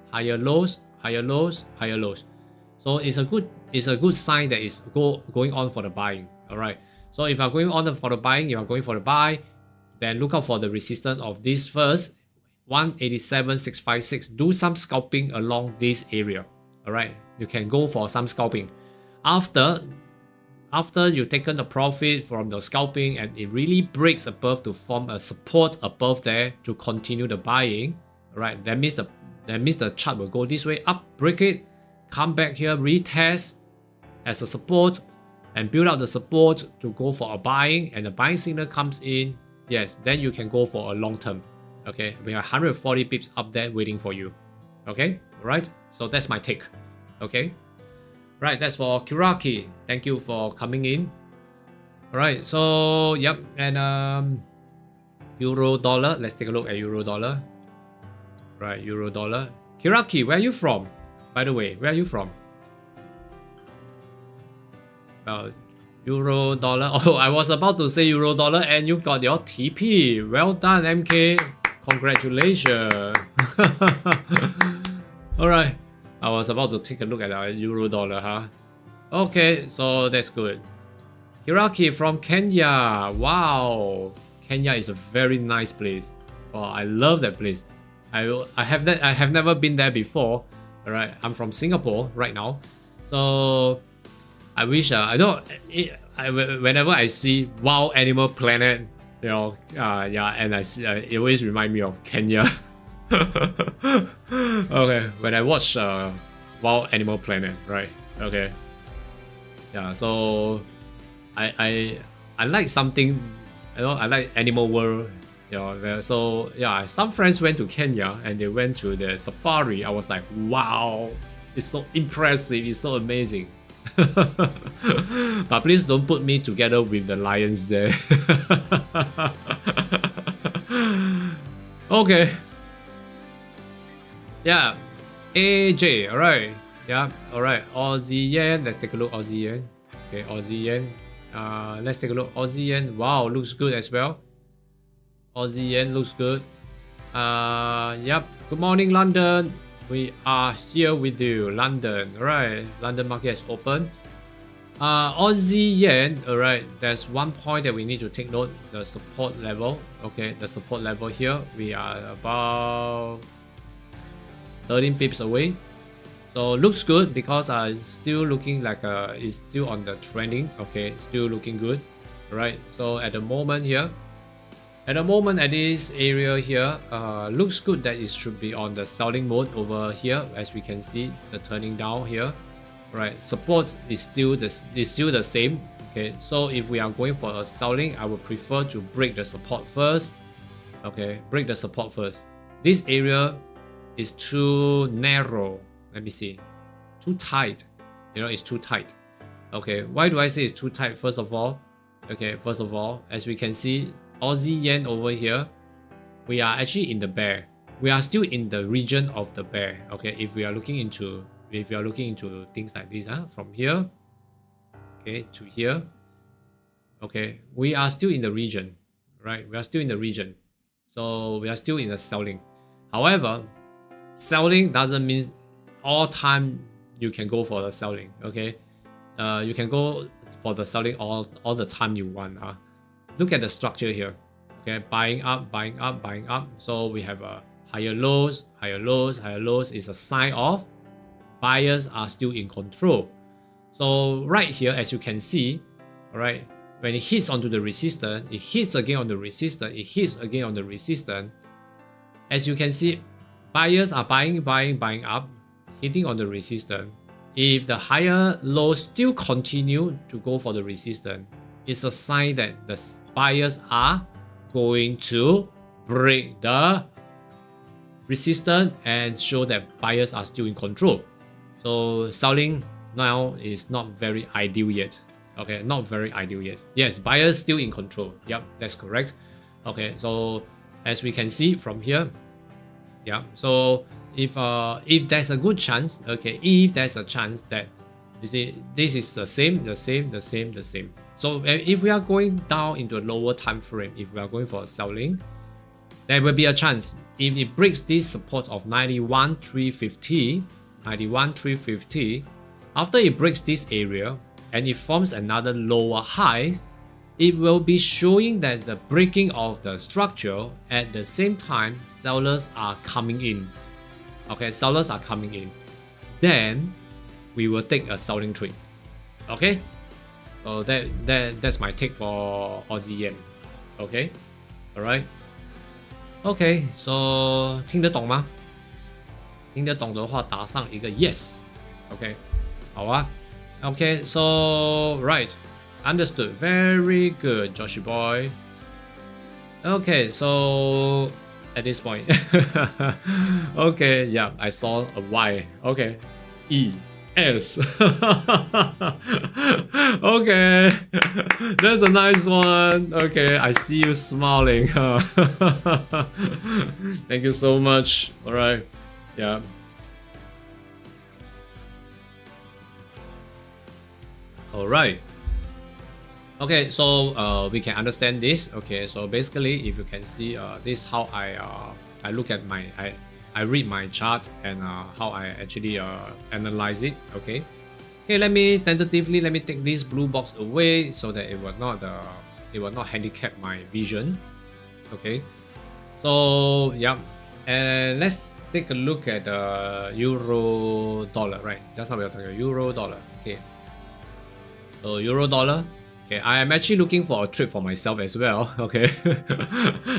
higher lows, higher lows, higher lows. So it's a good sign that it's going on for the buying. Alright. So if you are going on for the buying, you are going for the buy, then look out for the resistance of this first, 187,656. Do some scalping along this area. Alright. You can go for some scalping. After you've taken the profit from the scalping and it really breaks above to form a support above there to continue the buying, right? That means the chart will go this way up, break it, come back here, retest as a support, and build out the support to go for a buying, and the buying signal comes in. Yes, then you can go for a long term. Okay, we have 140 pips up there waiting for you. Okay, all right. So that's my take. Okay. Right, that's for Kiraki. Thank you for coming in. Alright, so yep, and Euro dollar. Let's take a look at Euro dollar. Right, Euro dollar. Kiraki, where are you from? By the way, where are you from? Euro dollar. Oh, I was about to say Euro dollar and you got your TP. Well done, MK. Congratulations. Alright. I was about to take a look at our Euro dollar, huh? Okay, so that's good. Hiraki from Kenya. Wow, Kenya is a very nice place. Oh, I love that place. I have never been there before. All right, I'm from Singapore right now, so I wish whenever I see Wild Animal Planet, you know, yeah, and I see it always remind me of Kenya. Okay, when I watch Wild Animal Planet, right? Okay, yeah. So I like something, you know. I like Animal World, you know. So yeah, some friends went to Kenya and they went to the safari. I was like, wow, it's so impressive. It's so amazing. But please don't put me together with the lions there. Okay. Yeah, AJ, alright. Yeah, alright. Aussie yen. Let's take a look. Aussie yen. Okay, Aussie yen. Let's take a look. Aussie yen. Wow, looks good as well. Aussie yen looks good. Yep. Good morning, London. We are here with you, London. Alright, London market is open. Aussie yen. Alright, there's one point that we need to take note. The support level. Okay, the support level here. We are about 13 pips away, so looks good because it's still looking like it's still on the trending. Okay, still looking good. Right, so at the moment here, at this area here, looks good that it should be on the selling mode over here, as we can see the turning down here. Right, support is still the same. Okay, so if we are going for a selling, I would prefer to break the support first. Okay, break the support first. This area is too narrow. Let me see, too tight. You know, it's too tight. Okay, why do I say it's too tight? First of all, as we can see, Aussie yen over here, we are actually in the bear. We are still in the region of the bear. Okay, if we are looking into things like this, from here, okay, to here, okay, we are still in the region, right? We are still in the region, so we are still in the selling. However, selling doesn't mean all time you can go for the selling. Okay, you can go for the selling all the time you want. Look at the structure here. Okay, buying up, buying up, buying up. So we have a higher lows, higher lows, higher lows is a sign of buyers are still in control. So right here, as you can see, all right, when it hits onto the resistance, it hits again on the resistance, it hits again on the resistance. As you can see, buyers are buying, buying, buying up, hitting on the resistance. If the higher lows still continue to go for the resistance, it's a sign that the buyers are going to break the resistance and show that buyers are still in control. So selling now is not very ideal yet. Okay, not very ideal yet. Yes, buyers still in control. Yep, that's correct. Okay, so as we can see from here, yeah, so if there's a good chance, okay, if there's a chance that you see this is the same. So if we are going down into a lower time frame, if we are going for a selling, there will be a chance if it breaks this support of 91,350, after it breaks this area and it forms another lower high, it will be showing that the breaking of the structure. At the same time, sellers are coming in. Okay, sellers are coming in. Then we will take a selling trade. Okay, so that's my take for Aussie yen. Okay, all right. Okay, so 听得懂吗？听得懂的话打上一个 yes。OK， 好啊。Okay, so right, understood. Very good, Joshy boy. Okay, so at this point, okay, yeah, I saw a Y. Okay, E S. Okay, that's a nice one. Okay, I see you smiling. Thank you so much. All right, yeah. All right. Okay, so we can understand this. Okay, so basically, if you can see, this is how I look at my I read my chart and how I actually analyze it. Okay, let me tentatively take this blue box away so that it will not handicap my vision. Okay, so yeah, and let's take a look at euro dollar. Right, just now we are talking euro dollar. Okay, so euro dollar. Okay, I am actually looking for a trade for myself as well. Okay,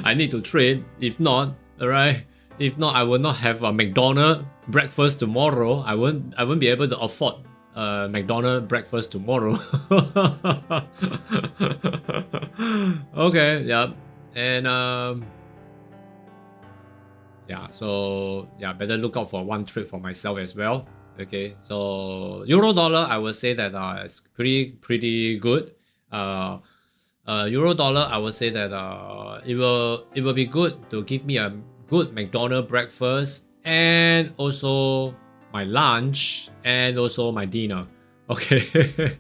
I need to trade. If not, alright. If not, I will not have a McDonald's breakfast tomorrow. I won't be able to afford a McDonald's breakfast tomorrow. Okay, yeah, and yeah, so yeah, better look out for one trade for myself as well. Okay, so euro dollar, I will say that it's pretty good. Euro dollar, I would say that it will be good to give me a good McDonald's breakfast and also my lunch and also my dinner. Okay.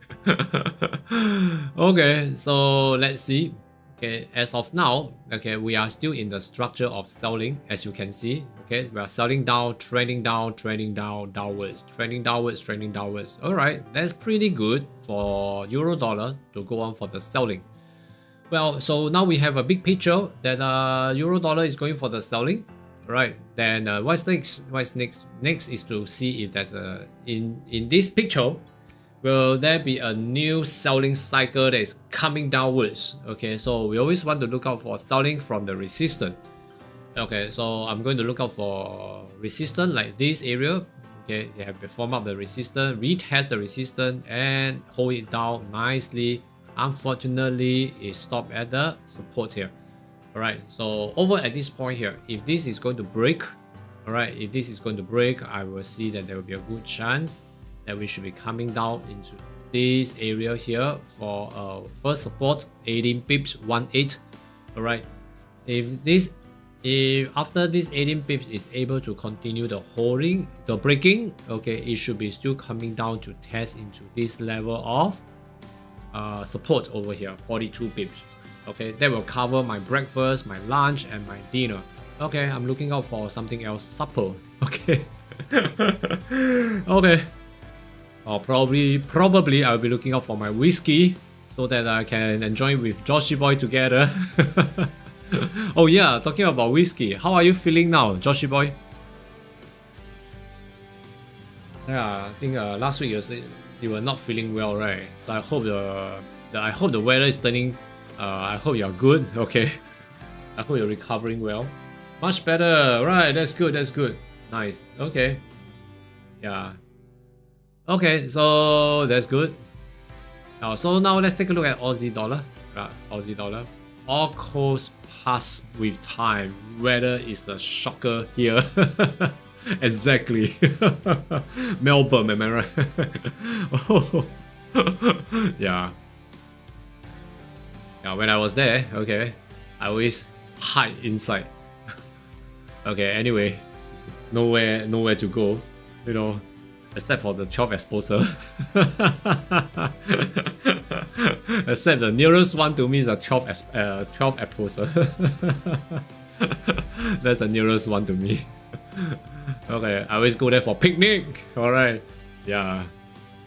Okay, so let's see. Okay, as of now, okay, we are still in the structure of selling, as you can see. Okay, we are selling down, trending down, downwards, trending downwards. All right, that's pretty good for euro dollar to go on for the selling. Well, so now we have a big picture that euro dollar is going for the selling. All right, then what's next? Next is to see if there's a in this picture. Will there be a new selling cycle that is coming downwards? Okay, so we always want to look out for selling from the resistance. Okay, so I'm going to look out for resistance like this area. Okay, they have to form up the resistance, retest the resistance, and hold it down nicely. Unfortunately, it stopped at the support here. Alright, so over at this point here, if this is going to break, alright, if this is going to break, I will see that there will be a good chance that we should be coming down into this area here for first support 18 pips 18. All right, if this If after this 18 pips is able to continue the holding, the breaking, okay, it should be still coming down to test into this level of support over here, 42 pips. Okay, that will cover my breakfast, my lunch, and my dinner. Okay, I'm looking out for something else, supper. Okay. Okay. Or probably I'll be looking out for my whiskey so that I can enjoy with Joshy Boy together. Oh yeah, talking about whiskey, how are you feeling now, Joshy Boy? Yeah, I think last week you said you were not feeling well, right? So I hope the weather is turning. I hope you're good. Okay. I hope you're recovering well. Much better. Right. That's good. That's good. Nice. Okay. Yeah. Okay. So that's good. So now let's take a look at Aussie dollar. Right. Aussie dollar. All course pass with time. Weather is a shocker here. Exactly. Melbourne, am I right? Oh. Yeah. Yeah, when I was there, okay, I always hide inside. Okay, anyway, nowhere to go, you know, except for the 12 exposer. Except the nearest one to me is a 12 exposer. That's the nearest one to me. Okay, I always go there for picnic. Alright. Yeah.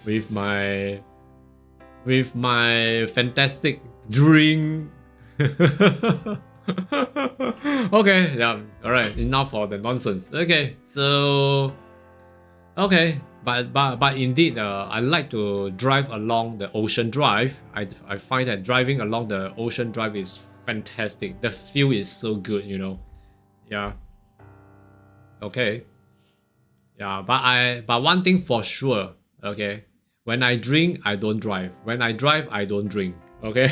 With my fantastic drink. Okay, yeah, alright, enough for the nonsense. Okay, so okay, but indeed, I like to drive along the Ocean Drive. I find that driving along the Ocean Drive is fantastic. The feel is so good, you know. Yeah. Okay. Yeah, but one thing for sure, okay, when I drink, I don't drive. When I drive, I don't drink. Okay.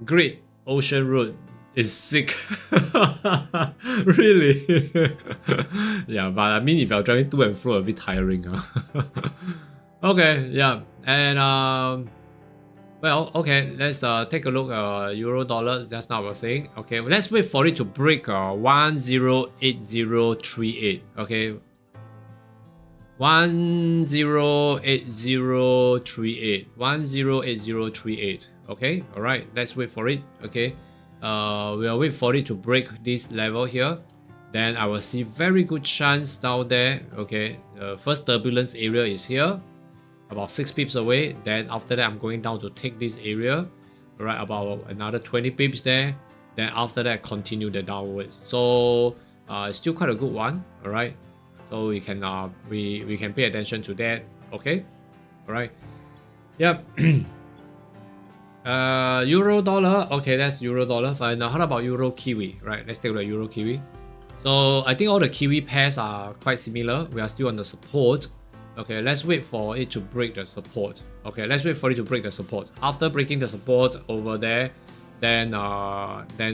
Great Ocean Road is sick. Really. Yeah, but I mean, if you're driving to and fro, a bit tiring. Huh? Okay, yeah, and well, okay, let's take a look euro dollar. That's not what we're saying. Okay, well, let's wait for it to break 108038. Okay, 108038. 108038. Okay, all right, let's wait for it. Okay, we'll wait for it to break this level here. Then I will see very good chance down there. Okay, first turbulence area is here, about 6 pips away. Then after that, I'm going down to take this area, right, about another 20 pips there. Then after that, continue the downwards. So it's still quite a good one. All right, so we can we can pay attention to that. Okay, all right, yep. Euro dollar. Okay, that's euro dollar. Fine. Now how about euro kiwi? Right, let's take a look at euro kiwi. So I think all the kiwi pairs are quite similar. We are still on the support. Okay, let's wait for it to break the support. Okay, let's wait for it to break the support. After breaking the support over there, then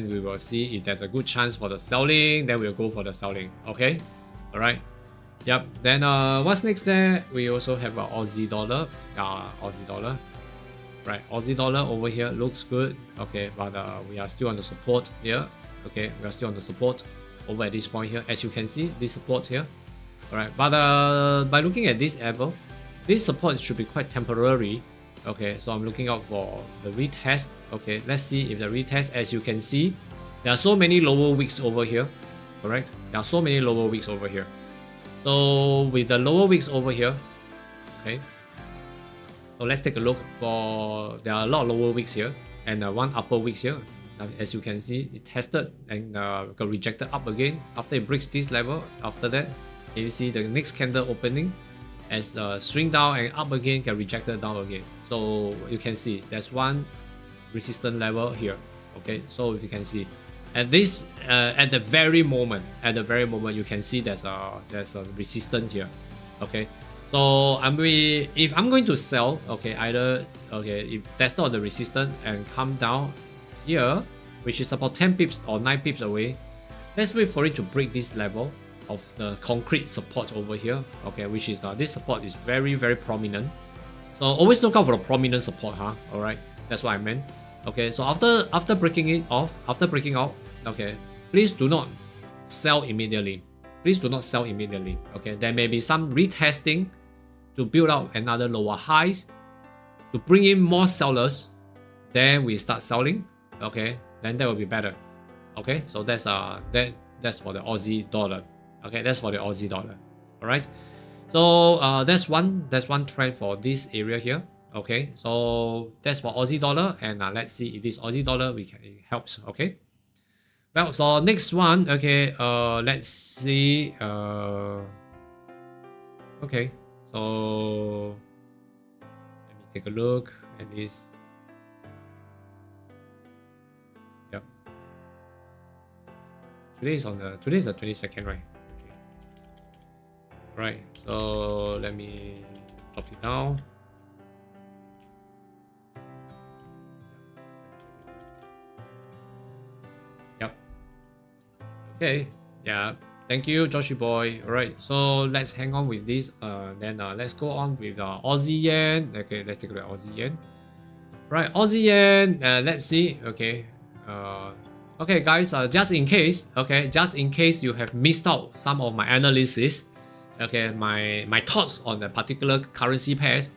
we will see if there's a good chance for the selling. Then we'll go for the selling. Okay, all right. Yep. Then what's next there? We also have Aussie dollar. Aussie dollar. Right, Aussie dollar over here looks good. Okay, but we are still on the support here. Okay, we are still on the support over at this point here. As you can see, this support here. Alright, but by looking at this level, this support should be quite temporary. Okay, so I'm looking out for the retest. Okay, let's see if the retest, as you can see, there are so many lower wicks over here. Correct? There are so many lower wicks over here. So with the lower wicks over here, okay, so let's take a look for, there are a lot of lower wicks here and one upper wicks here. As you can see, it tested and got rejected up again after it breaks this level. After that, you see the next candle opening as swing down and up again, get rejected down again. So you can see there's one resistance level here. Okay, so if you can see at this at the very moment you can see there's a resistance here. Okay, so if I'm going to sell, okay, either if that's not the resistance and come down here, which is about 10 pips or 9 pips away, let's wait for it to break this level of the concrete support over here. Okay, which is this support is very, very prominent. So always look out for the prominent support, huh? All right, that's what I meant. Okay, so after breaking off, okay, please do not sell immediately. Please do not sell immediately. Okay, there may be some retesting to build out another lower highs to bring in more sellers. Then we start selling. Okay, then that will be better. Okay, so that's for the Aussie dollar. Okay, that's for the Aussie dollar. All right. So that's one trend for this area here. Okay, so that's for Aussie dollar, and let's see if this Aussie dollar it helps. Okay. Well, so next one. Okay. Let's see. Okay. So let me take a look at this. Yep. Today's the 22nd, right? Okay. Right. So let me drop it down. Yep. Okay. Yeah. Thank you, Joshy boy. All right. So let's hang on with this. Then let's go on with Aussie yen. Okay. Let's take a look at Aussie yen. Right. Aussie yen. Let's see. Okay. Okay, guys. Just in case. Okay. Just in case you have missed out some of my analysis. Okay. My thoughts on the particular currency pairs.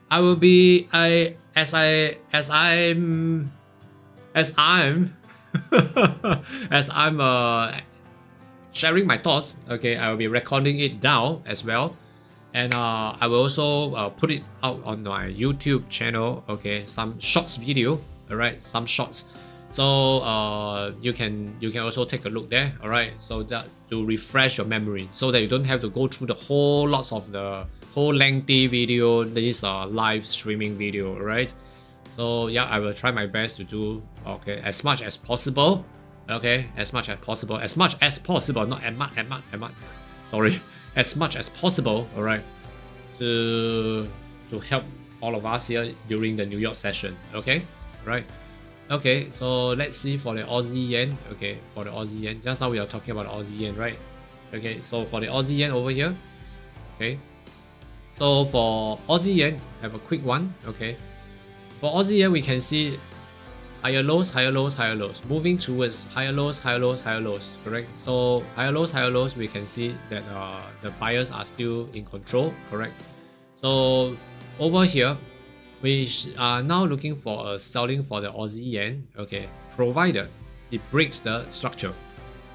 I will be as I'm sharing my thoughts. Okay, I will be recording it down as well, and I will also put it out on my YouTube channel. Okay, some shorts video. All right, some shorts. So you can also take a look there. All right, so just to refresh your memory, so that you don't have to go through the whole lots of the whole lengthy video. This live streaming video. All right. So yeah, I will try my best to do as much as possible. Okay, as much as possible, not sorry, as much as possible. All right, to help all of us here during the New York session. Okay, right. Okay, so let's see for the Aussie yen. Okay, for the Aussie yen, just now we are talking about Aussie yen, right? Okay, so for the Aussie yen over here. Okay, so for Aussie yen, have a quick one. Okay, for Aussie yen, we can see higher lows, moving towards higher lows, correct? So higher lows, we can see that the buyers are still in control, correct? So over here, we are now looking for a selling for the Aussie yen, okay, provided it breaks the structure.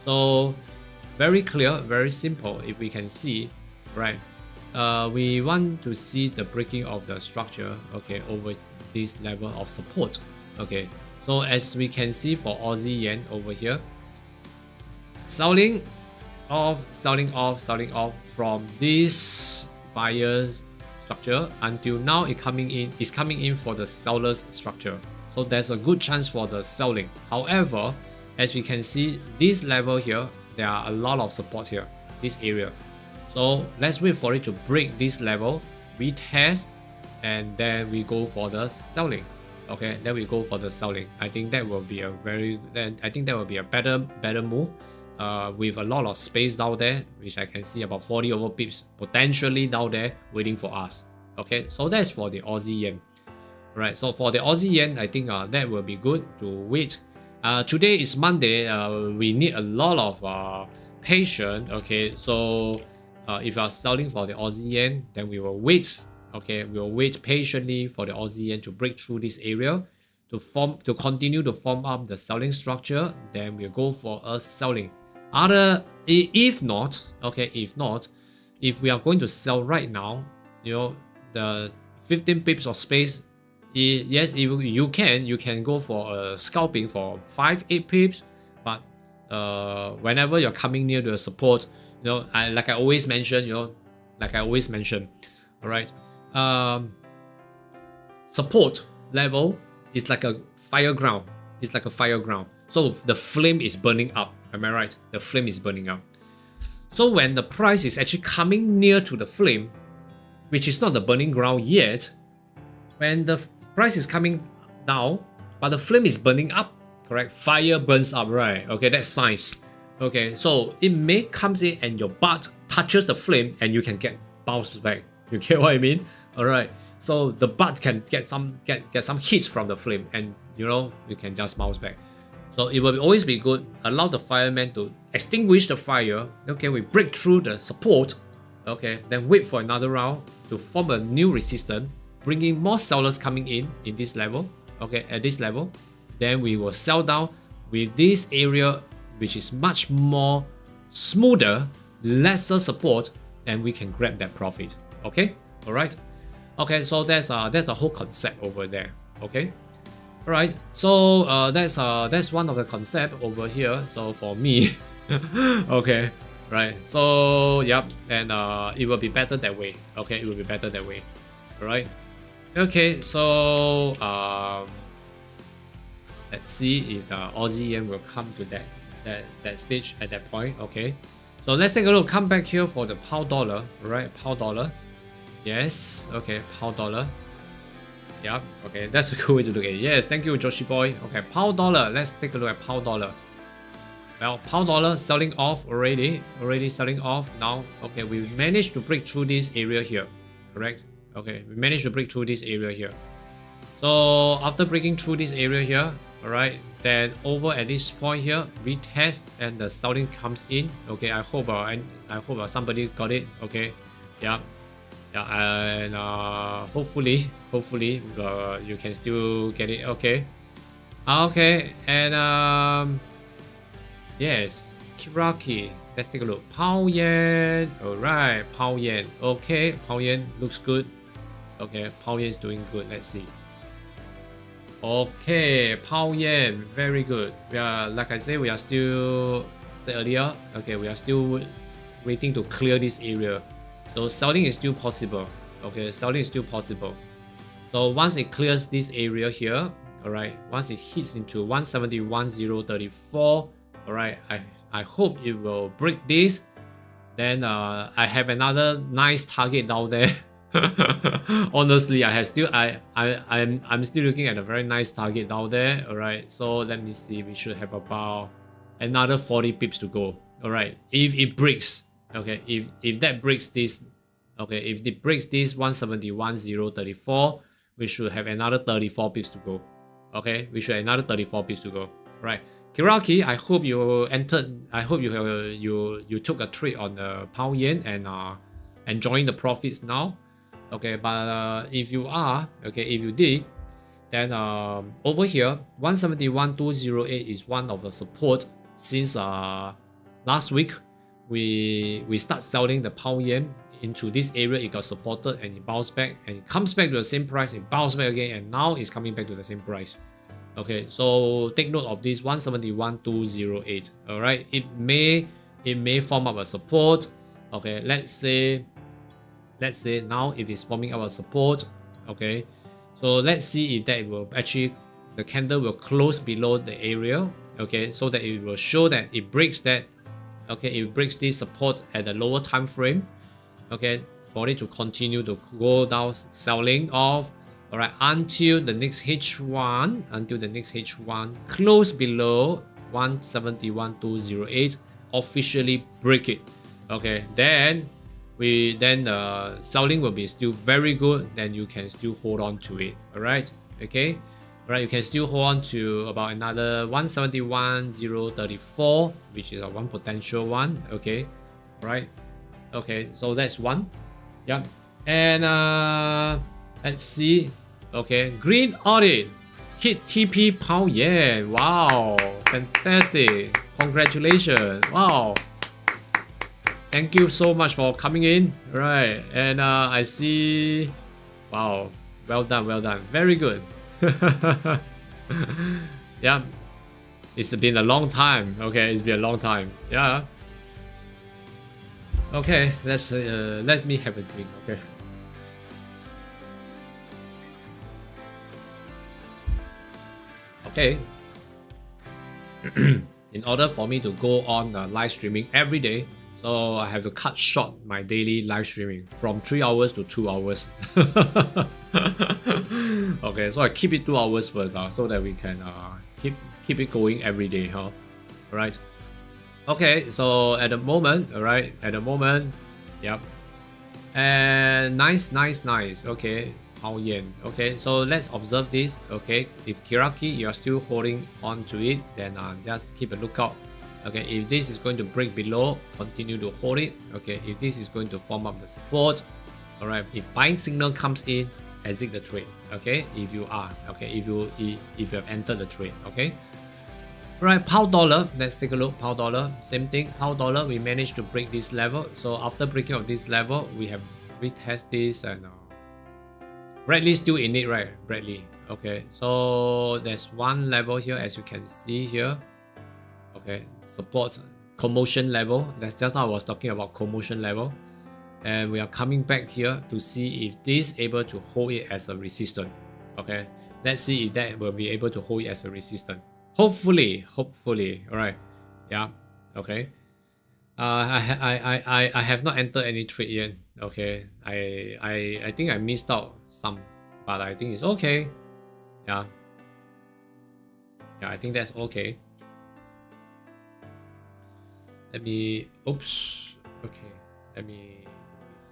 So very clear, very simple. If we can see, right, we want to see the breaking of the structure, okay, over this level of support, okay. So as we can see for Aussie yen over here, selling off from this buyer's structure until now it's coming in for the seller's structure. So there's a good chance for the selling. However, as we can see, this level here, there are a lot of supports here, this area. So let's wait for it to break this level, retest, and then we go for the selling. Okay, then we go for the selling. I think that will be a better move. With a lot of space down there, which I can see about 40 over pips potentially down there waiting for us. Okay, so that's for the Aussie yen. Right, so for the Aussie yen, I think that will be good to wait. Today is Monday. We need a lot of patience. Okay, so if you are selling for the Aussie yen, then we will wait. Okay, we'll wait patiently for the Aussie yen to break through this area to continue to form up the selling structure. Then we'll go for a selling. If not, if we are going to sell right now, the 15 pips of space, yes, if you can go for a scalping for 5-8 pips, but whenever you're coming near to a support, like I always mention, all right. Support level is like a fire ground. So the flame is burning up. Am I right? The flame is burning up. So when the price is actually coming near to the flame, which is not the burning ground yet, when the price is coming down, but the flame is burning up, correct? Fire burns up, right? Okay, that's science. Okay, so it may comes in and your butt touches the flame and you can get bounced back. You get what I mean? All right. So the butt can get some hits from the flame, and you know, you can just bounce back. So it will always be good. Allow the fireman to extinguish the fire. Okay, we break through the support. Okay, then wait for another round to form a new resistance, bringing more sellers coming in this level. Okay, at this level, then we will sell down with this area, which is much more smoother, lesser support, and we can grab that profit. Okay, all right. Okay, so that's the whole concept over there. Okay. Alright, so that's one of the concept over here. So for me, okay, right. So yep, and it will be better that way. Okay, it will be better that way. Alright. Okay, so let's see if the Aussie yen will come to that stage at that point. Okay, so let's take a look. Come back here for the pound dollar. Alright, pound dollar. Yes. Okay, pound dollar. Yeah, okay, that's a cool way to look at it. Yes, thank you, Joshi boy. Okay, pound dollar. Let's take a look at pound dollar. Well, pound dollar selling off already selling off now. Okay, we managed to break through this area here, correct? Okay, we managed to break through this area here. So after breaking through this area here, all right, then over at this point here, retest and the selling comes in. Okay, I hope somebody got it. Okay, yeah. Yeah, and hopefully you can still get it. Okay, okay, and yes, Kiraki. Let's take a look. Pound yen. All right, pound yen. Okay, pound yen looks good. Okay, pound yen is doing good. Let's see. Okay, pound yen, very good. We are, like I said, we are still said earlier. Okay, we are still waiting to clear this area. So selling is still possible. Okay, selling is still possible. So once it clears this area here, all right, once it hits into 171.034, all right, I hope it will break this. Then I have another nice target down there. Honestly, I'm still looking at a very nice target down there. All right, so let me see. We should have about another 40 pips to go. All right, if it breaks. Okay, if that breaks this, okay, if it breaks this 171.034, we should have another 34 pips to go. Okay, we should have another 34 pips to go. Right, Kiraki, I hope you entered. I hope you took a trade on the pound yen and enjoying the profits now. Okay, but if you are, okay, if you did, then over here 171.208 is one of the support since last week. We start selling the pound yen into this area. It got supported and it bounced back and it comes back to the same price. It bounced back again and now it's coming back to the same price. Okay, so take note of this 171.208. All right, it may form up a support. Okay, let's say now if it's forming up a support. Okay, so let's see if that will actually, the candle will close below the area. Okay, so that it will show that it breaks that. Okay, it breaks this support at the lower time frame. Okay, for it to continue to go down, selling off. All right, until the next H1, close below 171.208, officially break it. Okay, then the selling will be still very good. Then you can still hold on to it. All right, okay. Right, you can still hold on to about another 171.034, which is a one potential one. Okay, right. Okay, so that's one. Yeah, and let's see. Okay, green audit hit TP pound yen. Wow, fantastic! Congratulations! Wow, thank you so much for coming in. Right, and I see. Wow, well done, very good. Yeah, it's been a long time. Okay, it's been a long time. Yeah. Okay, let me have a drink. Okay. Okay. In order for me to go on live streaming every day, so I have to cut short my daily live streaming from 3 hours to 2 hours. Okay, so I keep it 2 hours first, so that we can keep it going every day, huh? Alright. Okay, so at the moment, alright, yep. And nice. Okay, pound yen. Okay, so let's observe this. Okay, if hierarchy you are still holding on to it, then just keep a lookout. Okay, if this is going to break below, continue to hold it. Okay, if this is going to form up the support, all right, if buying signal comes in, exit the trade. Okay, if you are, okay, if you have entered the trade. Okay, all right, pound dollar, let's take a look. Pound dollar, same thing. Pound dollar, we managed to break this level. So after breaking of this level, we have retest this, and Bradley still in it, right? Bradley. Okay, so there's one level here, as you can see here. Okay, support commotion level. That's just now I was talking about commotion level, and we are coming back here to see if this able to hold it as a resistance. Okay, let's see if that will be able to hold it as a resistance. Hopefully. All right, yeah. Okay, I have not entered any trade yet. Okay, I think I missed out some, but I think it's okay. Yeah, I think that's okay. Let me, oops, okay, let me do this.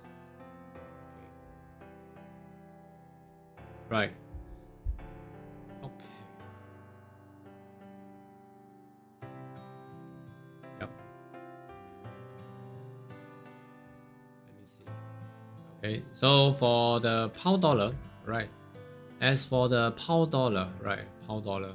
Okay. Right. Okay. Yep. Let me see. Okay, so for the pound dollar, right? As for the pound dollar, right? Pound dollar.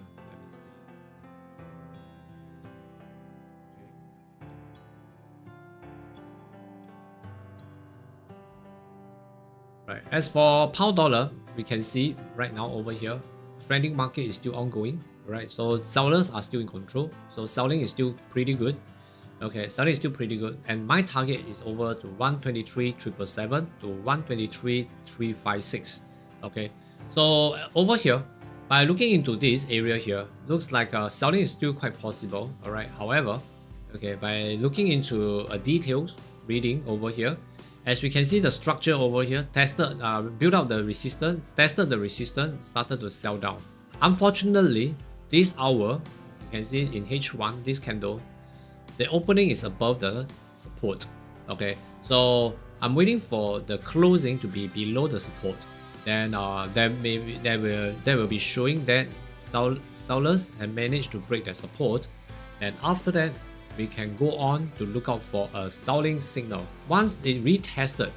Right. As for pound dollar, we can see right now over here, trending market is still ongoing, right? So sellers are still in control. So selling is still pretty good. Okay, selling is still pretty good. And my target is over to 123,777 to 123,356. Okay, so over here, by looking into this area here, looks like selling is still quite possible. All right. However, okay, by looking into a details reading over here, as we can see the structure over here, tested, built up the resistance, tested the resistance, started to sell down. Unfortunately, this hour, you can see in H1, this candle, the opening is above the support. Okay, so I'm waiting for the closing to be below the support. Then that will be showing that sellers have managed to break the support. And after that, we can go on to look out for a selling signal. Once it retested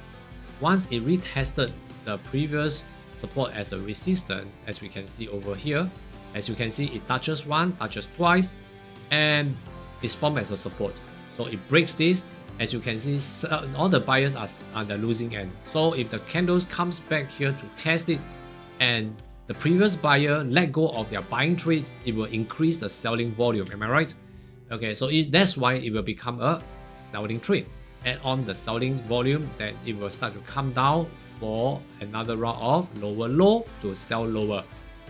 the previous support as a resistance, as we can see over here, as you can see, it touches one, touches twice, and it's formed as a support. So it breaks this. As you can see, all the buyers are on the losing end. So if the candles comes back here to test it, and the previous buyer let go of their buying trades, it will increase the selling volume. Am I right? Okay, so that's why it will become a selling trade. Add on the selling volume, then it will start to come down for another round of lower low to sell lower.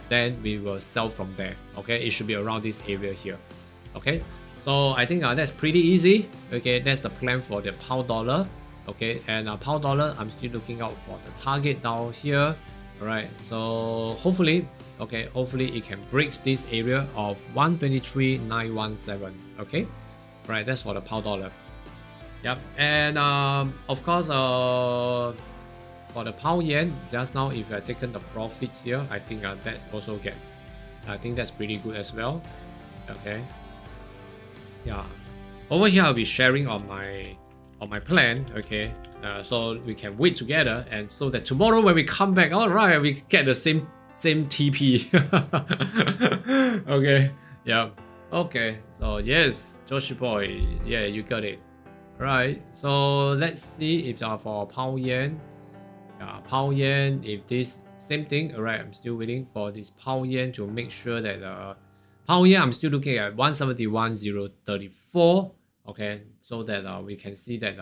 Then we will sell from there. Okay, it should be around this area here. Okay, so I think that's pretty easy. Okay, that's the plan for the pound dollar. Okay, and pound dollar, I'm still looking out for the target down here. All right, so hopefully it can break this area of 123,917. Okay, right, that's for the pound dollar. Yep, and of course, for the pound yen, just now if you have taken the profits here, I think that's also good. I think that's pretty good as well. Okay, yeah, over here I'll be sharing on my plan. Okay, so we can wait together, and so that tomorrow when we come back, all right, we get the same TP. Okay, yeah, okay, so yes, Joshi boy, yeah, you got it. Right, so let's see if for pound yen, pound yen, if this same thing. All right, I'm still waiting for this pound yen to make sure that pound yen, I'm still looking at 171,034. Okay, so that we can see that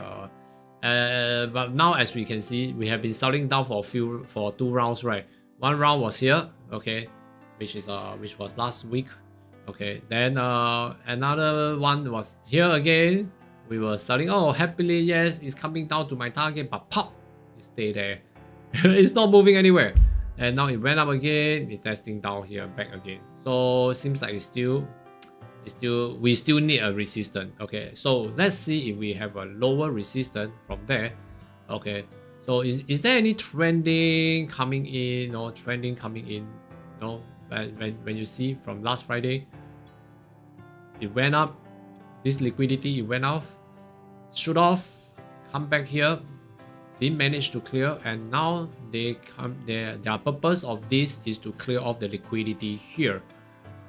but now as we can see, we have been selling down for two rounds, right? One round was here, okay, which was last week. Okay, then another one was here again. We were selling, oh, happily, yes, it's coming down to my target, but pop, it stayed there. It's not moving anywhere. And now it went up again, it's testing down here, back again. So it seems like we still need a resistance. Okay, so let's see if we have a lower resistance from there. Okay, So is there any trending coming in or trending coming in? No, when you see from last Friday, it went up. This liquidity, it went off, shoot off, come back here, didn't manage to clear, and now they come. Their purpose of this is to clear off the liquidity here,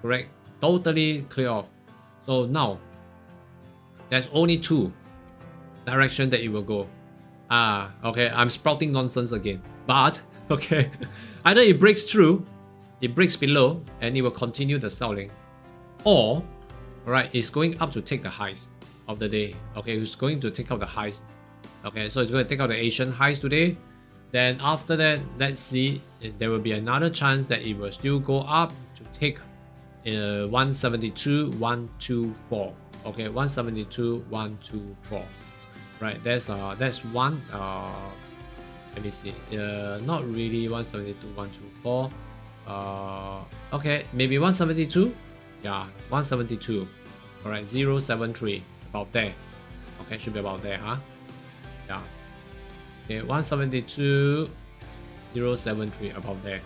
correct? Totally clear off. So now there's only two direction that it will go. Okay, I'm sprouting nonsense again. But okay, either it breaks through, it breaks below, and it will continue the selling, or alright, it's going up to take the highs of the day. Okay, it's going to take out the highs. Okay, so it's going to take out the Asian highs today. Then after that, let's see, there will be another chance that it will still go up to take 172, 124. Okay, 172, 124. Right, that's one. Let me see. Not really 172, 124. Okay, maybe 172. Yeah, 172. All right, 073. About there. Okay, should be about there, huh? Yeah. Okay, 172, 073. About there.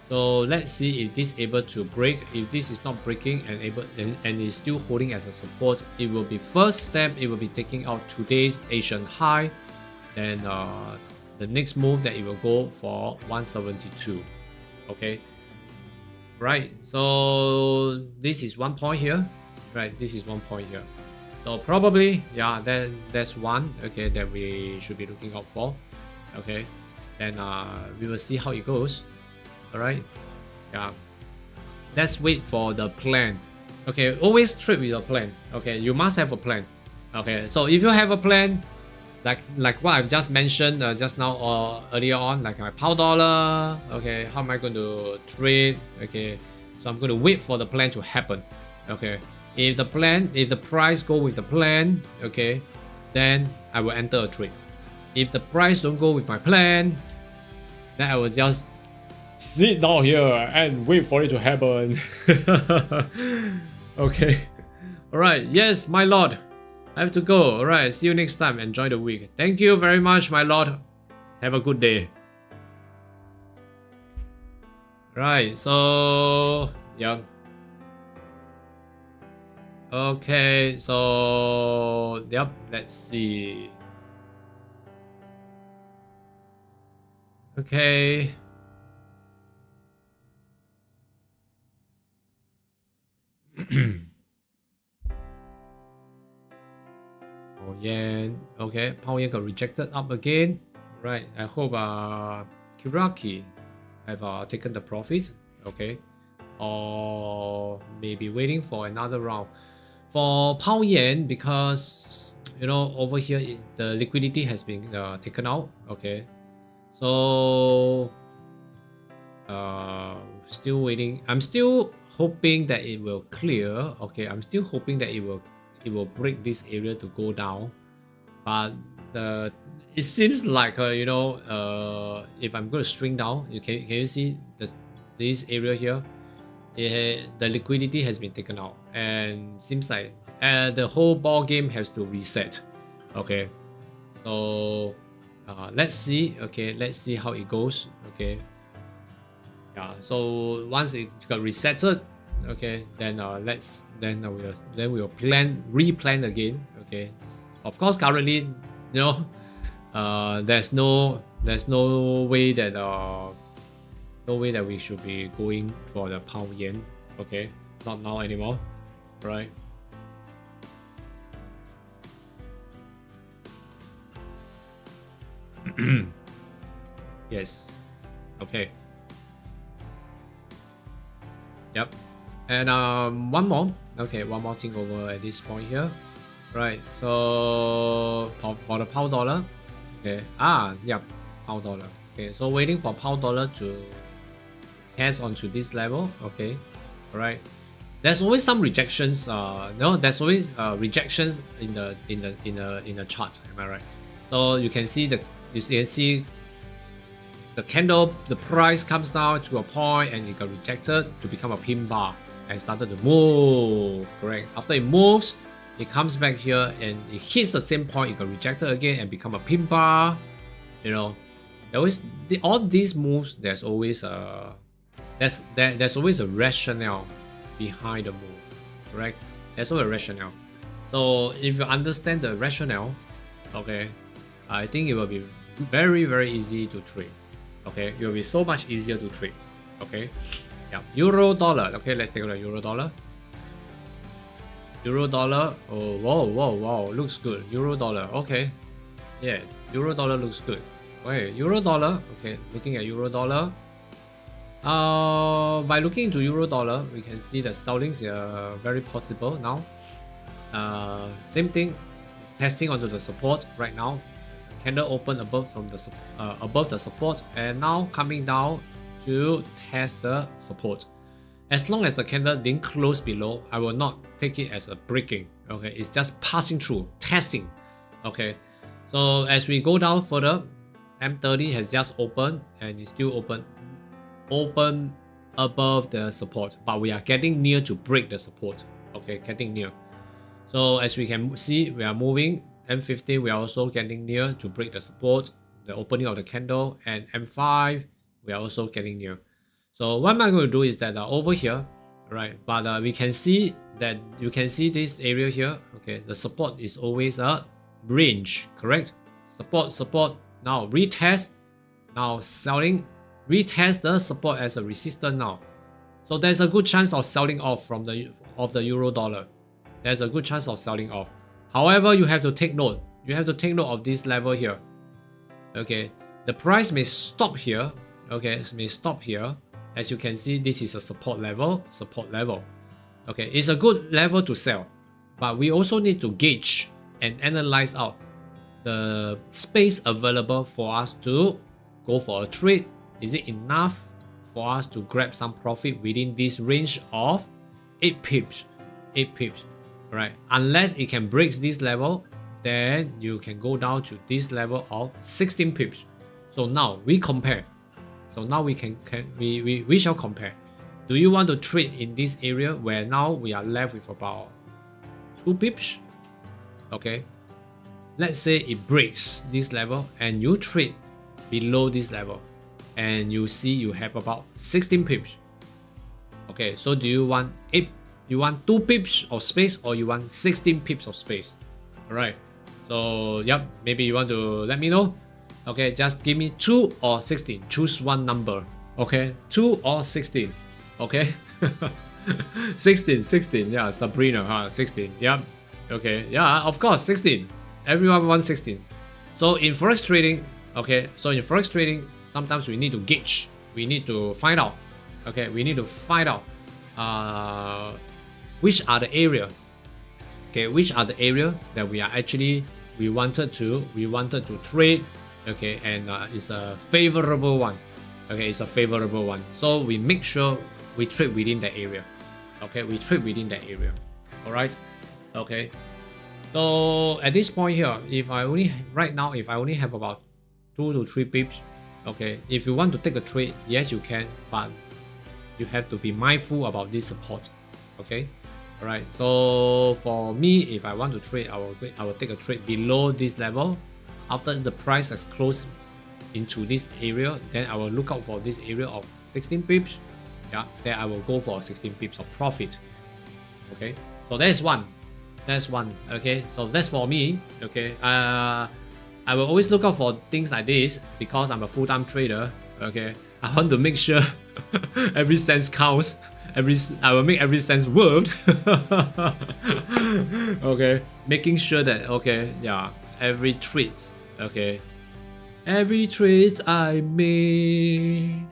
So let's see if this is able to break. If this is not breaking and is still holding as a support, it will be first step. It will be taking out today's Asian high. Then the next move that it will go for 172. Okay. Right. So this is one point here. Right. This is one point here. So probably, yeah. Then that's one. Okay. That we should be looking out for. Okay. Then we will see how it goes. Alright, yeah. Let's wait for the plan. Okay, always trade with your plan. Okay, you must have a plan. Okay, so if you have a plan, like what I've just mentioned just now or earlier on, like my pound dollar. Okay, how am I going to trade? Okay, so I'm going to wait for the plan to happen. Okay, if the price go with the plan, okay, then I will enter a trade. If the price don't go with my plan, then I will just sit down here and wait for it to happen. Okay. Alright, yes, my lord. I have to go. Alright, see you next time. Enjoy the week. Thank you very much, my lord. Have a good day. Right, so yeah. Okay, so yep, let's see. Okay. Oh yen. Okay, pound yen got rejected up again. Right. I hope Kiraki have taken the profit. Okay. Or maybe waiting for another round. For pound yen, because you know over here the liquidity has been taken out. Okay. So still waiting. I'm still hoping that it will clear. Okay, I'm still hoping that it will break this area to go down, but it seems like you know, if I'm going to string down, can you see this area here? The liquidity has been taken out, and seems like the whole ball game has to reset. Okay, so let's see. Okay, let's see how it goes. Okay. Yeah, so once it got resetted, okay, then we'll replan again. Okay, of course currently, you know, there's no way that we should be going for the pound yen. Okay, not now anymore, right? Yes. Okay. Yep. And one more. Okay, one more thing over at this point here. Right. So for the pound dollar. Okay. Yep. Pound dollar. Okay. So waiting for pound dollar to test onto this level. Okay. All right. There's always some rejections. No, there's always rejections in the chart. Am I right? So you can see the candle, the price comes down to a point and it got rejected to become a pin bar and started to move, correct? After it moves, it comes back here and it hits the same point, it got rejected again and become a pin bar, you know. All these moves, there's always a there's always a rationale behind the move, correct? There's always a rationale. So if you understand the rationale, okay, I think it will be very easy to trade. Okay, it will be so much easier to trade. Okay, yeah, euro dollar. Okay, let's take a look at euro dollar. Euro dollar. Oh, wow, looks good. Euro dollar. Okay, yes, euro dollar looks good. Okay, euro dollar. Okay, looking at euro dollar. By looking into euro dollar, we can see the sellings are very possible now. Same thing, it's testing onto the support right now. Candle open above the support, and now coming down to test the support. As long as the candle didn't close below, I will not take it as a breaking. Okay, it's just passing through, testing. Okay, so as we go down further, M30 has just opened and it's still open above the support, but we are getting near to break the support. Okay, getting near. So as we can see, we are moving. M50, we are also getting near to break the support, the opening of the candle, and M5, we are also getting near. So what am I going to do is that over here, right? But we can see that you can see this area here. Okay, the support is always a range, correct? Support. Now retest. Now selling. Retest the support as a resistance now. So there's a good chance of selling off from the euro dollar. There's a good chance of selling off. However, you have to take note. You have to take note of this level here. Okay, the price may stop here. Okay, it may stop here. As you can see, this is a support level. Okay, it's a good level to sell, but we also need to gauge and analyze out the space available for us to go for a trade. Is it enough for us to grab some profit within this range of 8 pips? 8 pips. Right, unless it can break this level, then you can go down to this level of 16 pips. So now we compare. So now we shall compare. Do you want to trade in this area where now we are left with about 2 pips? Okay, let's say it breaks this level and you trade below this level, and you see you have about 16 pips. Okay, so do you want 2 pips of space, or you want 16 pips of space? Alright, so yep, maybe you want to let me know. Okay, just give me 2 or 16. Choose one number. Okay, 2 or 16. Okay, 16. Yeah, Sabrina, 16. Yep. Okay, yeah, of course, 16. Everyone wants 16. So in forex trading, okay, sometimes we need to gauge. We need to find out. Okay, we need to find out which are the area that we wanted to trade. Okay, and it's a favorable one. Okay, it's a favorable one. So we make sure we trade within that area. Okay, we trade within that area. All right. Okay. So at this point here, if I only have about 2 to 3 pips, okay, if you want to take a trade, yes you can, but you have to be mindful about this support. Okay, all right. So for me, if I want to trade, I will take a trade below this level. After the price has closed into this area, then I will look out for this area of 16 pips. Yeah, then I will go for 16 pips of profit. Okay, so that's one. Okay, so that's for me. Okay, I will always look out for things like this because I'm a full-time trader. Okay, I want to make sure every cent counts. I will make every cent worth. Okay, making sure that every trade. Okay, every trade I made,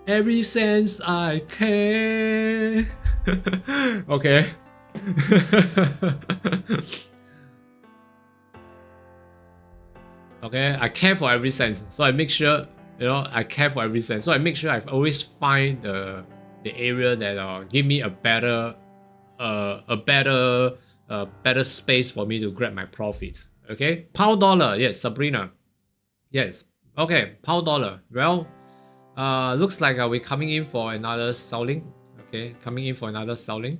every cent I care. Okay. Okay, I care for every cent, so I make sure I care for every cent. So I make sure I always find the area that give me a better space for me to grab my profits. Okay, pound dollar. Yes, Sabrina. Yes. Okay, pound dollar. Well, looks like we're coming in for another selling. Okay, coming in for another selling.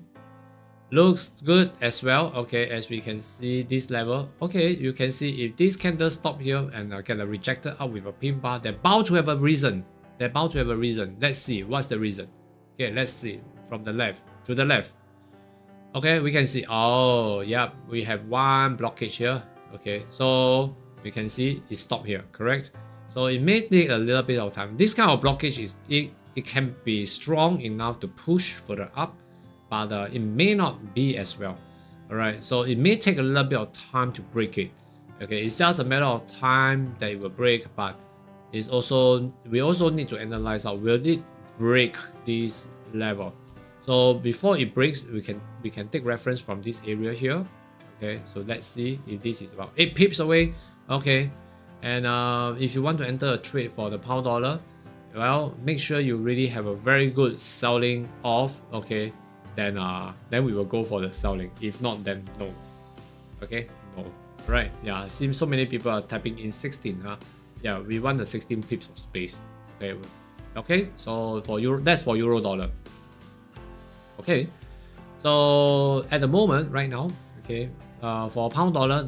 looks good as well. Okay, as we can see this level. Okay, you can see if this candle stop here and get a rejected out with a pin bar, they're bound to have a reason. They're bound to have a reason. Let's see what's the reason. Okay, let's see from the left to the left. Okay, we can see, oh yeah, we have one blockage here. Okay, so we can see it stopped here, correct? So it may take a little bit of time. This kind of blockage is it can be strong enough to push further up, but it may not be as well. All right, so it may take a little bit of time to break it. Okay, it's just a matter of time that it will break, but it's also, we also need to analyze how will it break this level. So before it breaks, we can take reference from this area here. Okay, so let's see if this is about 8 pips away. Okay, and if you want to enter a trade for the pound dollar, well, make sure you really have a very good selling off. Okay, then we will go for the selling. If not, then no. Okay, no. Right? Yeah, it seems so many people are typing in 16. Huh? Yeah, we want the 16 pips of space. Okay, okay. So for euro, that's for euro dollar. Okay, so at the moment right now, okay, for pound dollar,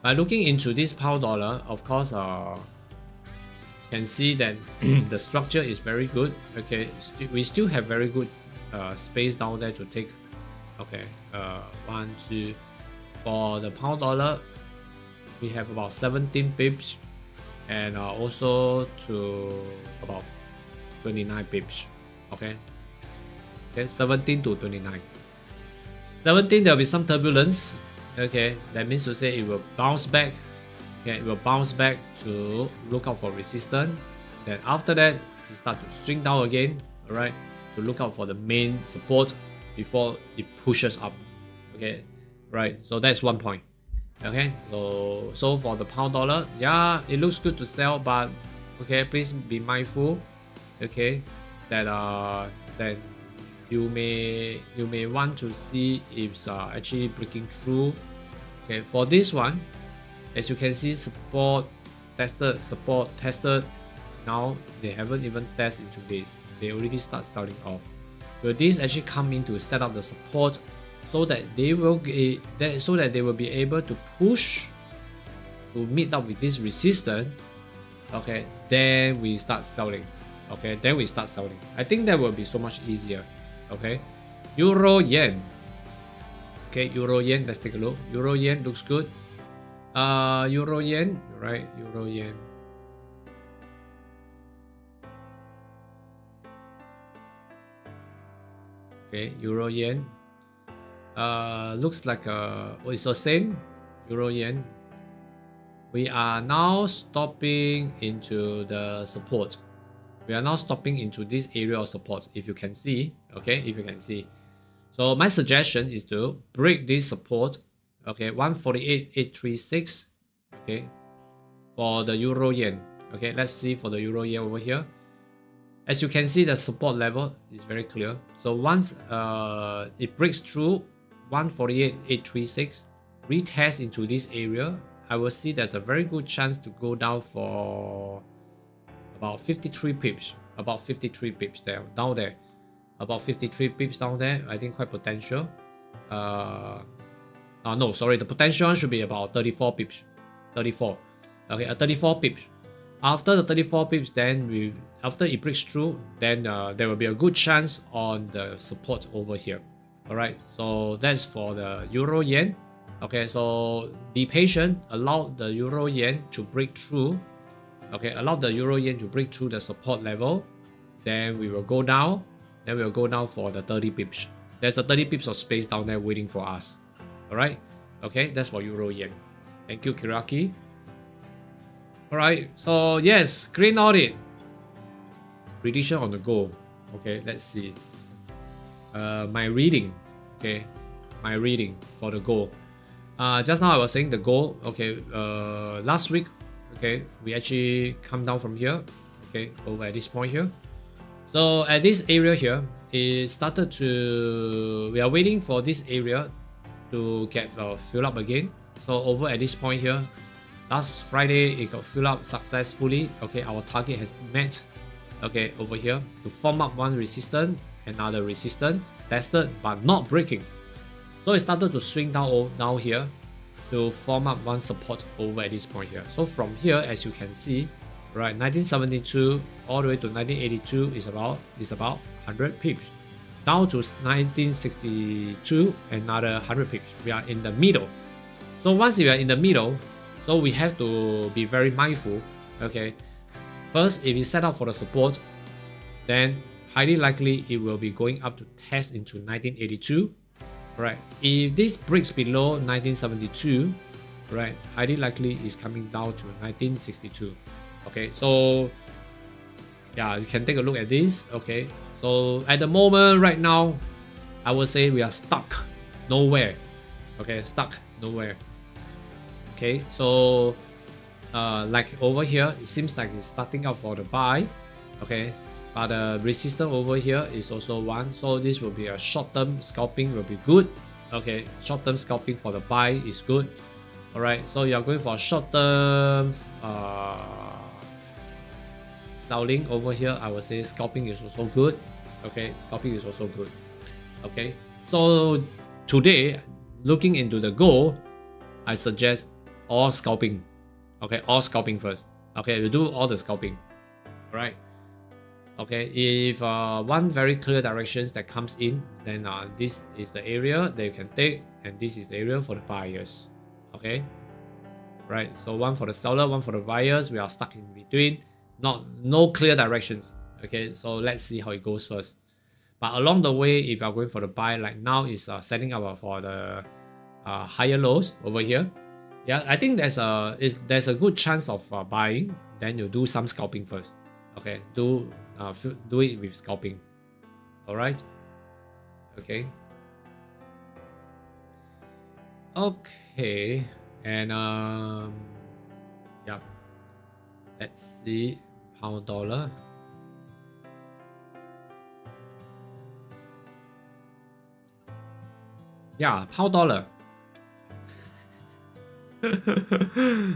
by looking into this pound dollar, of course, can see that the structure is very good. Okay, we still have very good space down there to take. Okay, 1, 2. For the pound dollar, we have about 17 pips, and also to about 29 pips. Okay. Okay, 17 to 29. 17, there'll be some turbulence. Okay, that means to say it will bounce back. Okay, it will bounce back to look out for resistance. Then after that, it start to swing down again. All right, to look out for the main support before it pushes up. Okay, right. So that's one point. Okay, so for the pound dollar, yeah, it looks good to sell, but okay, please be mindful. Okay, that that you may want to see if it's actually breaking through. Okay, for this one, as you can see, support tested. Now they haven't even tested into this. They already start selling off. Will this actually come in to set up the support so that they will be able to push to meet up with this resistance? Okay, then we start selling. Okay, then we start selling. I think that will be so much easier. Okay, euro yen. Okay, euro yen. Let's take a look. Euro yen looks good. Euro yen, right? Euro yen. Okay, euro yen. Looks like it's the same. Euro yen. We are now stopping into the support. We are now stopping into this area of support, if you can see. Okay, if you can see. So my suggestion is to break this support. Okay, 148.836. Okay, for the euro yen. Okay, let's see for the euro yen over here. As you can see, the support level is very clear. So once it breaks through 148.836, retest into this area, I will see there's a very good chance to go down for about 53 pips. About 53 pips there, down there. About 53 pips down there. I think quite potential. No, sorry, the potential should be about 34 pips. 34. Okay, 34 pips. After the 34 pips, then after it breaks through, then there will be a good chance on the support over here. All right, so that's for the euro yen. Okay, so be patient. Allow the euro yen to break through. Okay, allow the euro yen to break through the support level. Then we will go down. Then we'll go down for the 30 pips. There's a 30 pips of space down there waiting for us. All right. Okay, that's for euro yen. Thank you, Kiraki. All right. So yes, green audit. Prediction on the go. Okay, let's see. My reading. Okay, my reading for the goal. Just now I was saying the goal. Okay, last week. Okay, we actually come down from here. Okay, over at this point here. So at this area here, it started to. We are waiting for this area to get filled up again. So over at this point here, last Friday it got filled up successfully. Okay, our target has met. Okay, over here to form up one resistance, another resistance, tested but not breaking. So it started to swing down here to form up one support over at this point here. So from here, as you can see, right, 1972 all the way to 1982 is about 100 pips. Down to 1962, another 100 pips. We are in the middle. So once you are in the middle, so we have to be very mindful. Okay, first, if you set up for the support, then highly likely it will be going up to test into 1982. Right, if this breaks below 1972, right, highly likely is coming down to 1962. Okay, so yeah, you can take a look at this. Okay, so at the moment right now, I would say we are stuck nowhere. Okay, stuck nowhere. Okay, so like over here, it seems like it's starting out for the buy. Okay, but the resistance over here is also one, so this will be a short-term scalping will be good. Okay, short-term scalping for the buy is good. All right, so you are going for a short-term selling over here. I would say scalping is also good. Okay, scalping is also good. Okay, so today, looking into the gold, I suggest all scalping. Okay, all scalping first. Okay, you do all the scalping. All right. Okay, if one very clear directions that comes in, then this is the area that you can take, and this is the area for the buyers. Okay, right. So one for the seller, one for the buyers. We are stuck in between. No clear directions. Okay, so let's see how it goes first. But along the way, if you are going for the buy, like now is setting up for the higher lows over here. Yeah, I think there's a good chance of buying. Then you do some scalping first. Okay, do it with scalping. All right. Okay. Okay, and yeah. Let's see pound dollar. Yeah, pound dollar.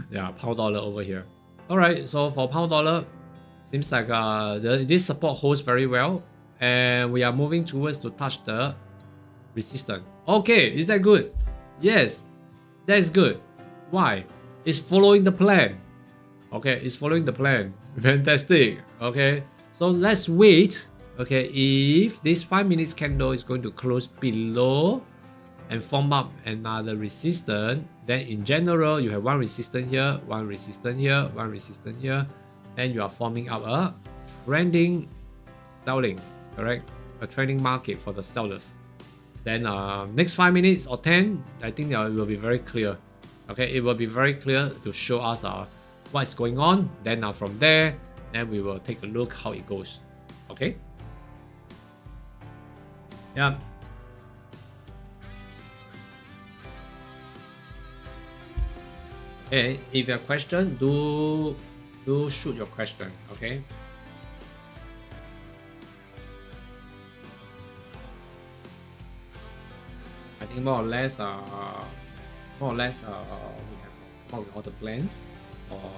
Yeah, pound dollar over here. All right, so for pound dollar, seems like this support holds very well, and we are moving towards to touch the resistance. Okay, is that good? Yes, that is good. Why? It's following the plan. Okay, it's following the plan. Fantastic. Okay, so let's wait. Okay, if this 5 minutes candle is going to close below and form up another resistance, then in general you have one resistance here, one resistance here, one resistance here, and you are forming up a trending selling, correct? A trending market for the sellers. Then next 5 minutes or 10, I think it will be very clear. Okay, it will be very clear to show us what's going on. Then from there, then we will take a look how it goes. Okay. Yeah. Okay, if you have a question, do shoot your question. Okay. I think more or less we have all the plans, or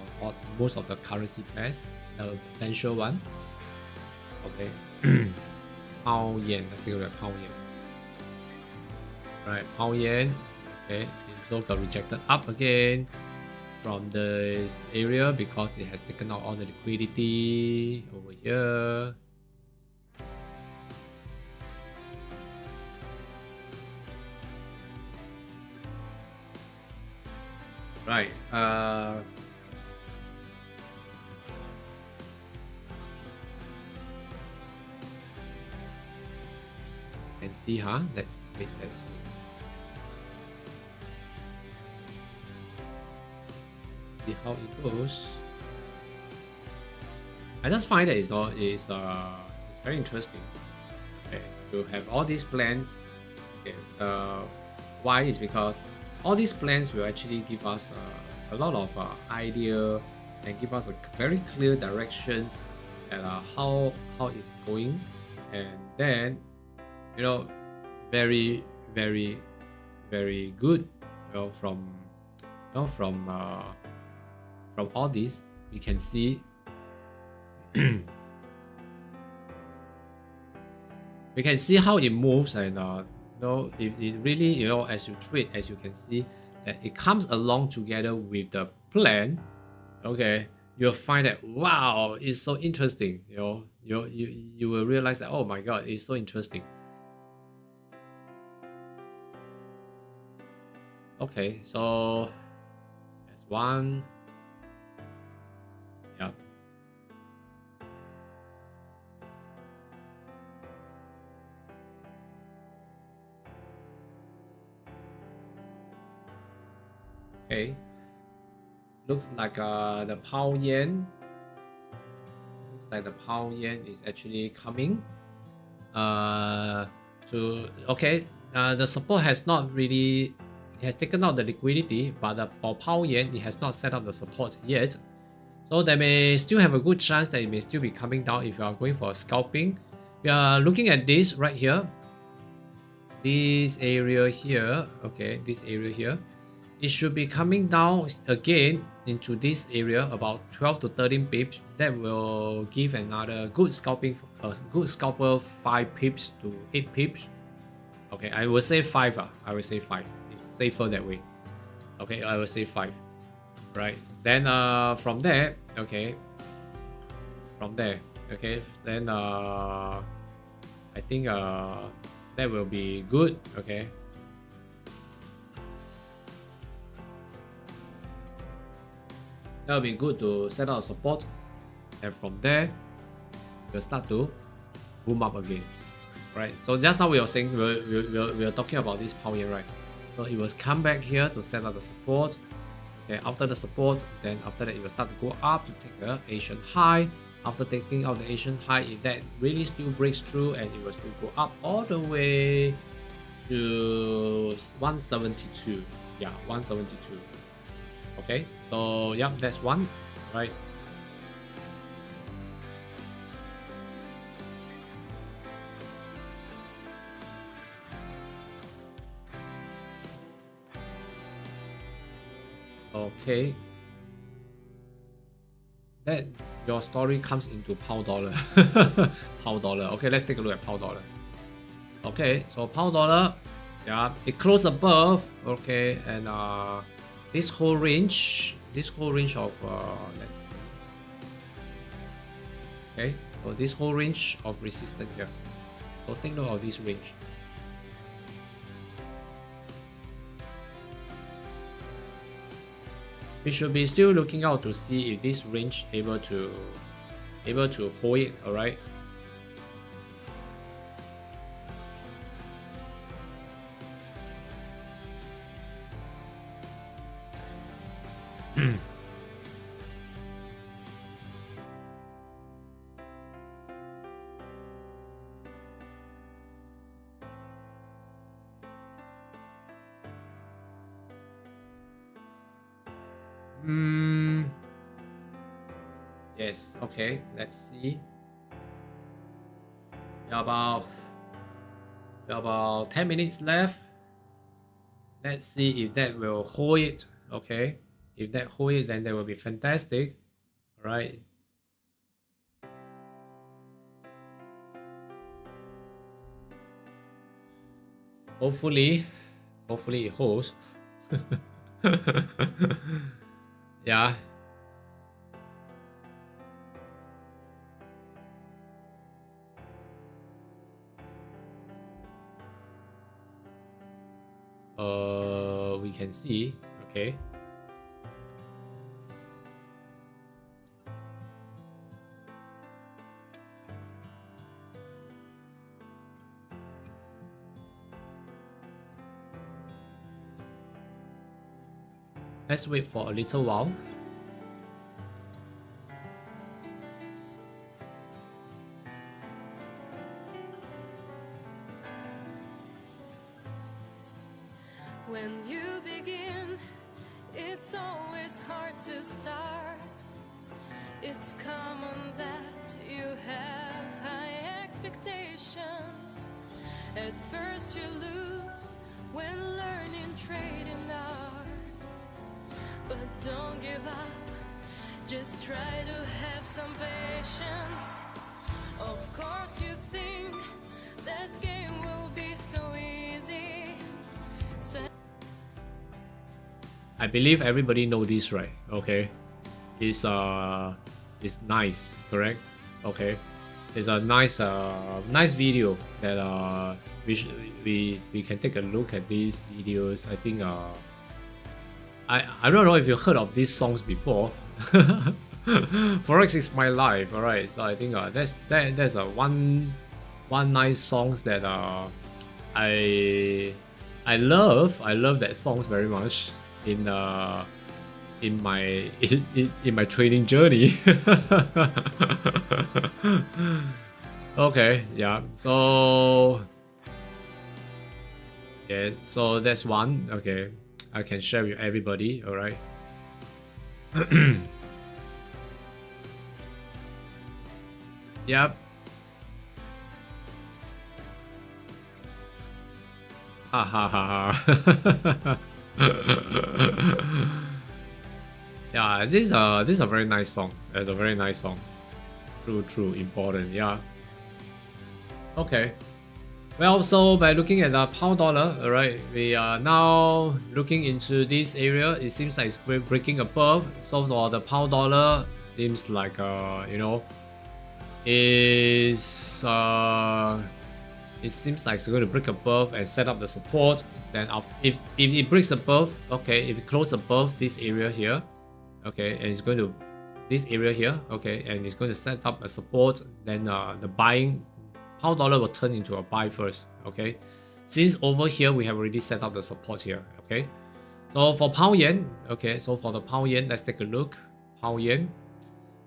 most of the currency pairs, the potential one. Okay. Pound yen. Let's take a look at pound yen. Right, pound yen. Okay, it also got rejected up again from this area because it has taken out all the liquidity over here. Right. Can see, huh? Let's wait. See how it goes. I just find that it's very interesting. Okay, to have all these plans. Okay, why is because all these plans will actually give us a lot of idea and give us a very clear directions and how it's going, and then very good. From all this we can see we can see how it moves, and it really, as you trade, as you can see, that it comes along together with the plan. Okay, you'll find that wow, it's so interesting. You will realize that, oh my god, it's so interesting. Okay, so that's one. Yeah. Okay. Looks like the pound yen. Looks like the pound yen is actually coming. The support has not really. It has taken out the liquidity, but for pound yen, it has not set up the support yet. So they may still have a good chance that it may still be coming down if you are going for a scalping. We are looking at this right here. This area here, okay, this area here. It should be coming down again into this area about 12 to 13 pips. That will give another good scalping, good scalper 5 pips to 8 pips. Okay, I will say 5. I will say 5. It's safer that way. Okay, I will say 5. Right. Then from there, okay. From there, okay. Then I think that will be good. Okay. That will be good to set out support, and from there, we'll start to boom up again, right? So just now we were saying we were talking about this pound yen, right? So it was come back here to set out the support. Okay, after the support, then after that it will start to go up to take the Asian high. After taking out the Asian high, if that really still breaks through, and it will still go up all the way to 172. Yeah, 172. Okay, so yeah, that's one, right? Okay, that your story comes into pound dollar. Pound dollar. Okay, let's take a look at pound dollar. Okay, so pound dollar, yeah, it closed above. Okay, and this whole range of let's see. Okay, so this whole range of resistance here. So take note of this range. We should be still looking out to see if this range able to hold it. All right. Yes, okay, let's see. About 10 minutes left. Let's see if that will hold it. Okay, if that hold it, then that will be fantastic. All right. Hopefully it holds. Yeah. We can see. Okay. Let's wait for a little while. When you begin, it's always hard to start. It's common that you have high expectations. At first you lose when learning trading art. But don't give up, just try to have some patience. Of course you think that game will be so easy. I believe everybody know this, right? Okay, it's nice, correct? Okay, it's a nice video that we can take a look at these videos. I think I don't know if you heard of these songs before. Forex is my life. All right, so I think that's a one nice songs that I love that songs very much in my trading journey. Okay, yeah. So yeah, so that's one. Okay, I can share with everybody. All right. Yep. Ha ha ha ha. Yeah, this is a very nice song. It's a very nice song. True, important. Yeah. Okay. Well, so by looking at the pound dollar, alright, we are now looking into this area. It seems like it's breaking above. So for the pound dollar, seems like you know, it seems like it's going to break above and set up the support. Then if it breaks above, okay, if it closes above this area here, okay, and it's going to this area here, okay, and it's going to set up a support, then the buying pound dollar will turn into a buy first, okay, since over here we have already set up the support here, okay. So for pound yen, okay, so for the pound yen, let's take a look. Pound yen,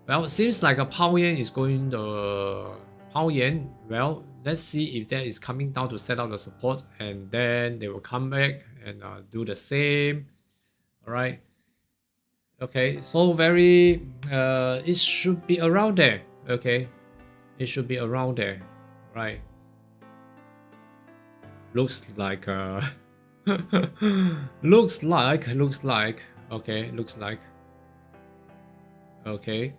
well, it seems like a pound yen is going to pound yen. Well, let's see if that is coming down to set up the support, and then they will come back and do the same. All right. Okay, so very it should be around there. Okay, it should be around there, right? Looks like looks like okay, looks like okay.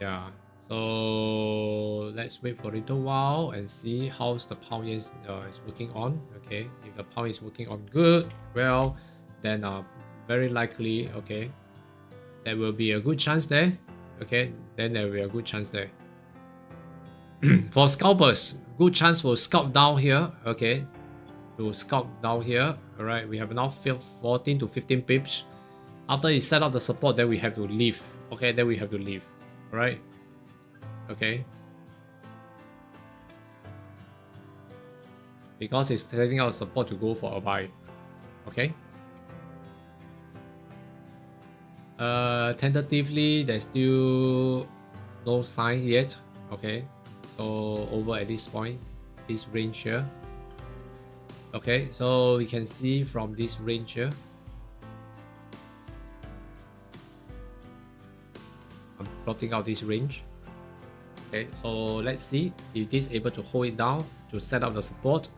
Yeah, so let's wait for a little while and see how's the pound is working on. Okay, if the pound is working on good, well, then very likely, okay, there will be a good chance there. Okay, then there will be a good chance there. For scalpers, good chance for scalp down here. Okay, to scalp down here. All right, we have now filled 14 to 15 pips. After it set up the support, then we have to leave. Okay, then we have to leave. All right. Okay. Because it's setting out support to go for a buy. Okay. Tentatively, there's still no sign yet. Okay, so over at this point, this range here. Okay, so we can see from this range here. I'm plotting out this range. Okay, so let's see if this is able to hold it down to set up the support.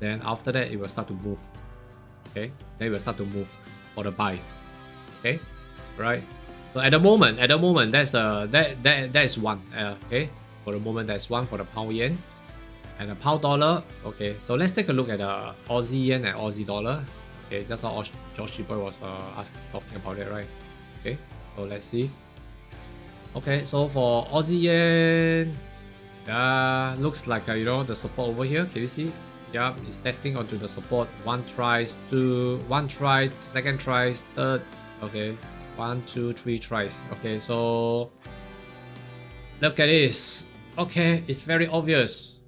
Then after that, it will start to move. Okay, then it will start to move for the buy. Okay. Right, so at the moment that's that is one. Okay, for the moment that's one for the pound yen and the pound dollar. Okay, so let's take a look at the Aussie yen and Aussie dollar. Okay, that's how Josh Boy was talking about it, right? Okay, so let's see. Okay, so for Aussie yen, looks like you know, the support over here. Can you see? Yeah, it's testing onto the support. One try, second try, third. Okay. 1, 2, 3 tries. Okay, so look at this. Okay, it's very obvious,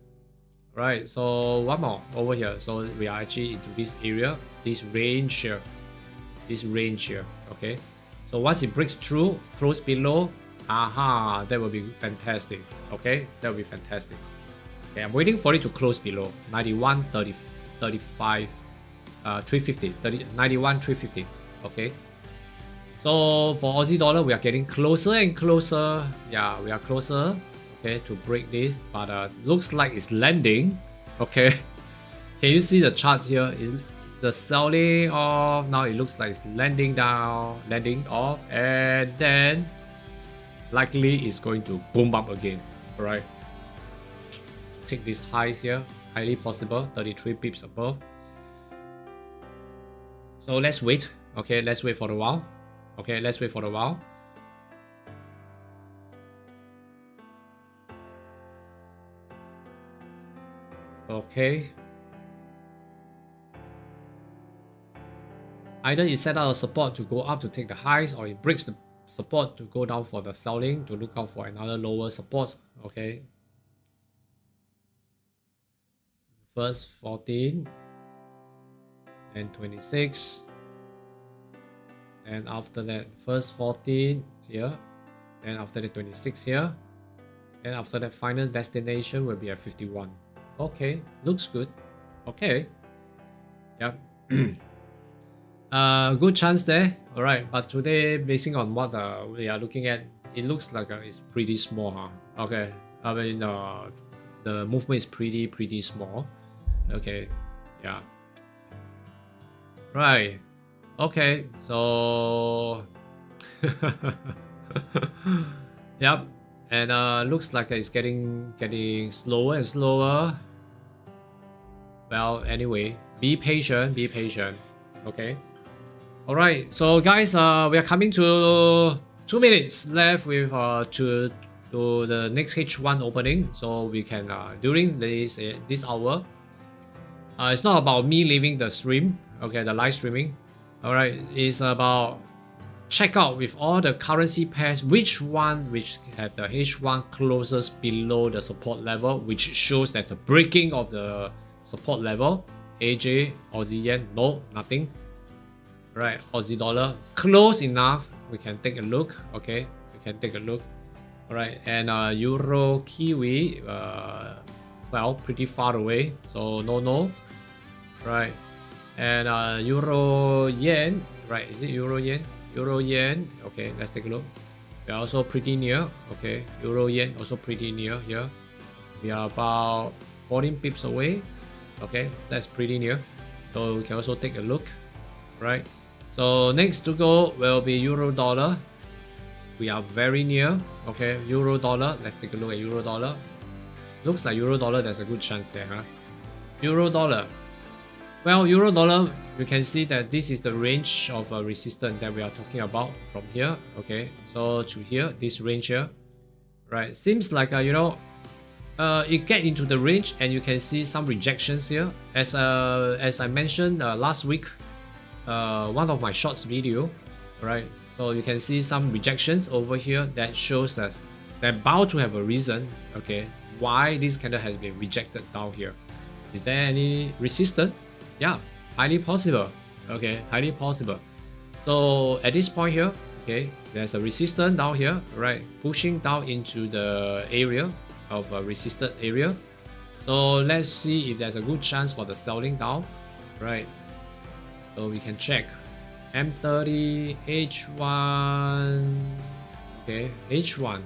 right? So one more over here. So we are actually into this area, this range here. Okay, so once it breaks through, close below, that will be fantastic. Okay, that will be fantastic. Okay, I'm waiting for it to close below 91 30 35 350 91 350. Okay, so for Aussie dollar, we are getting closer and closer. Yeah, we are closer, okay, to break this, but looks like it's landing. Okay, can you see the chart here? Is the selling off? Now it looks like it's landing down, landing off, and then likely it's going to boom up again. All right, take these highs here, highly possible, 33 pips above. So let's wait. Okay, let's wait for a while. Okay, let's wait for a while. Okay. Either it set out a support to go up to take the highs, or it breaks the support to go down for the selling to look out for another lower support. Okay. First 14, then 26, and after that first 14 here, then after that 26 here, and after that final destination will be at 51. Okay, looks good. Okay, yep. Good chance there. All right, but today, basing on what we are looking at, it looks like it's pretty small, huh? Okay, I mean the movement is pretty small. Okay, yeah. Right. Okay, so yep, and looks like it's getting slower and slower. Well, anyway, be patient, be patient. Okay. All right, so guys, we are coming to 2 minutes left with to the next H1 opening, so we can during this hour. It's not about me leaving the stream, okay, the live streaming. All right, it's about check out with all the currency pairs which one which have the H1 closest below the support level, which shows there's a breaking of the support level. AJ, Aussie yen, no, nothing. Right, Aussie dollar close enough, we can take a look. Okay, we can take a look. All right, and Euro Kiwi, well, pretty far away, so no. Right, and Euro Yen, right, is it Euro Yen? Euro Yen, okay, let's take a look. We are also pretty near. Okay, Euro Yen also pretty near here. We are about 14 pips away. Okay, that's pretty near, so we can also take a look. Right, so next to go will be Euro Dollar. We are very near. Okay, Euro Dollar, let's take a look at Euro Dollar. Looks like Euro Dollar, there's a good chance there, huh? Euro Dollar, well, Euro Dollar, you can see that this is the range of resistance that we are talking about from here. Okay, so to here, this range here, right, seems like it get into the range, and you can see some rejections here. As I mentioned last week, one of my shorts video, right? So you can see some rejections over here that shows that they're bound to have a reason. Okay, why this candle has been rejected down here? Is there any resistance? Yeah, highly possible. Okay, highly possible. So at this point here, okay, there's a resistance down here, right? Pushing down into the area of a resisted area. So let's see if there's a good chance for the selling down, right? So we can check M30 H1. Okay, H1,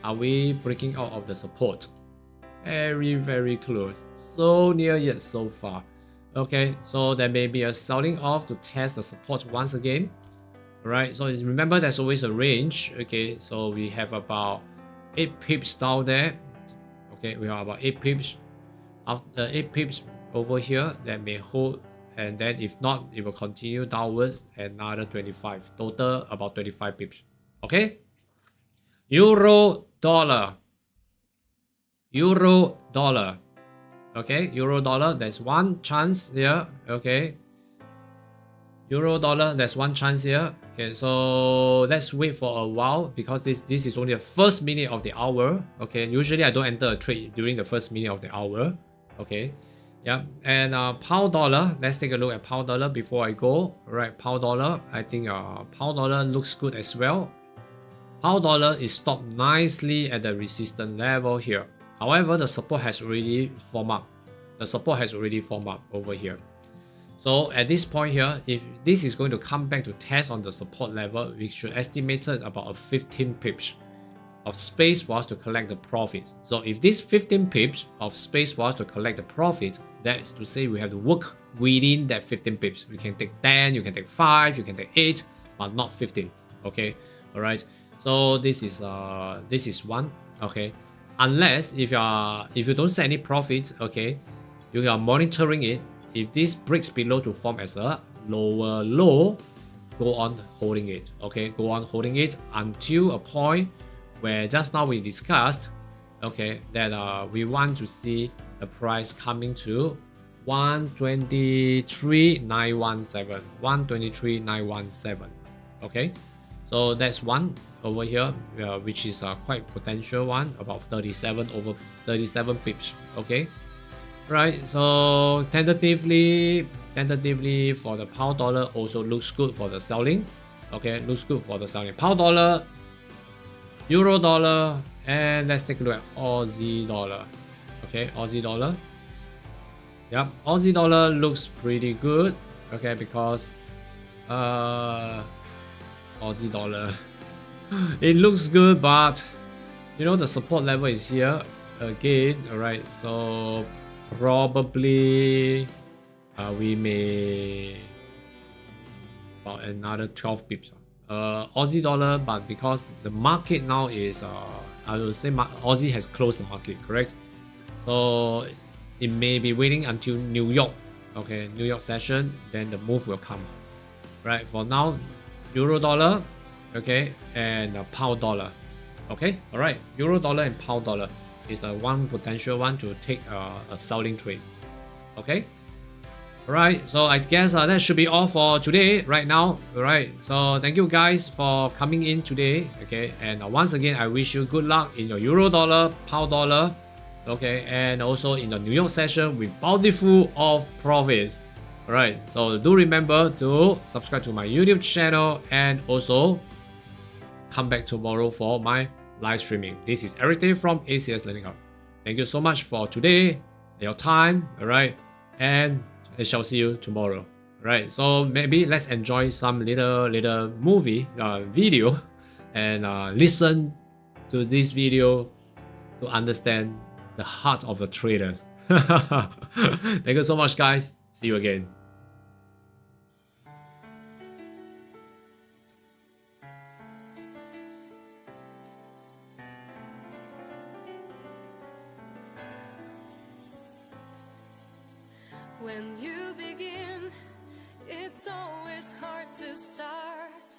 are we breaking out of the support? Very close, so near yet so far. Okay, so there may be a selling off to test the support once again. Right, so remember there's always a range. Okay, so we have about 8 pips down there. Okay, we have about 8 pips. After 8 pips over here that may hold, and then if not, it will continue downwards another 25. Total about 25 pips. Okay, Euro Dollar. Euro Dollar. Okay, Euro Dollar, there's one chance here. Okay, Euro Dollar, there's one chance here. Okay, so let's wait for a while, because this is only the first minute of the hour. Okay, usually I don't enter a trade during the first minute of the hour. Okay, yeah, and pound dollar, let's take a look at pound dollar before I go. All right, pound dollar, I think pound dollar looks good as well. Pound dollar is stopped nicely at the resistance level here. However, the support has already formed up. The support has already formed up over here. So at this point here, if this is going to come back to test on the support level, we should estimate about a 15 pips of space for us to collect the profits. So if this 15 pips of space for us to collect the profits, that is to say we have to work within that 15 pips. We can take 10, you can take 5, you can take 8, but not 15. Okay, all right. So this is one. Okay, unless if you don't set any profits, okay, you are monitoring it. If this breaks below to form as a lower low, go on holding it. Okay, go on holding it until a point where just now we discussed, okay, that we want to see the price coming to 123,917, 123,917. Okay, so that's one over here, which is a quite potential one, about 37 pips. Okay, right. So tentatively for the pound dollar also looks good for the selling. Okay, looks good for the selling. Pound dollar, euro dollar, and let's take a look at Aussie dollar. Okay, Aussie dollar. Yep, Aussie dollar looks pretty good. Okay, because Aussie dollar, it looks good, but you know the support level is here again. All right, so probably we may about another 12 pips. Aussie dollar, but because the market now is I will say Aussie has closed the market, correct? So it may be waiting until New York, okay, New York session, then the move will come. Right, for now, euro dollar, okay, and pound dollar. Okay, all right, euro dollar and pound dollar is the one potential one to take a selling trade. Okay, all right, so I guess that should be all for today right now. All right, so thank you guys for coming in today. Okay, and once again, I wish you good luck in your euro dollar, pound dollar, okay, and also in the New York session with bountiful of profits. All right, so do remember to subscribe to my YouTube channel and also come back tomorrow for my live streaming. This is Eric Day from ACS Learning Hub. Thank you so much for today, your time. All right, and I shall see you tomorrow. All right, so maybe let's enjoy some little movie video and listen to this video to understand the heart of the traders. Thank you so much, guys. See you again. When you begin, it's always hard to start.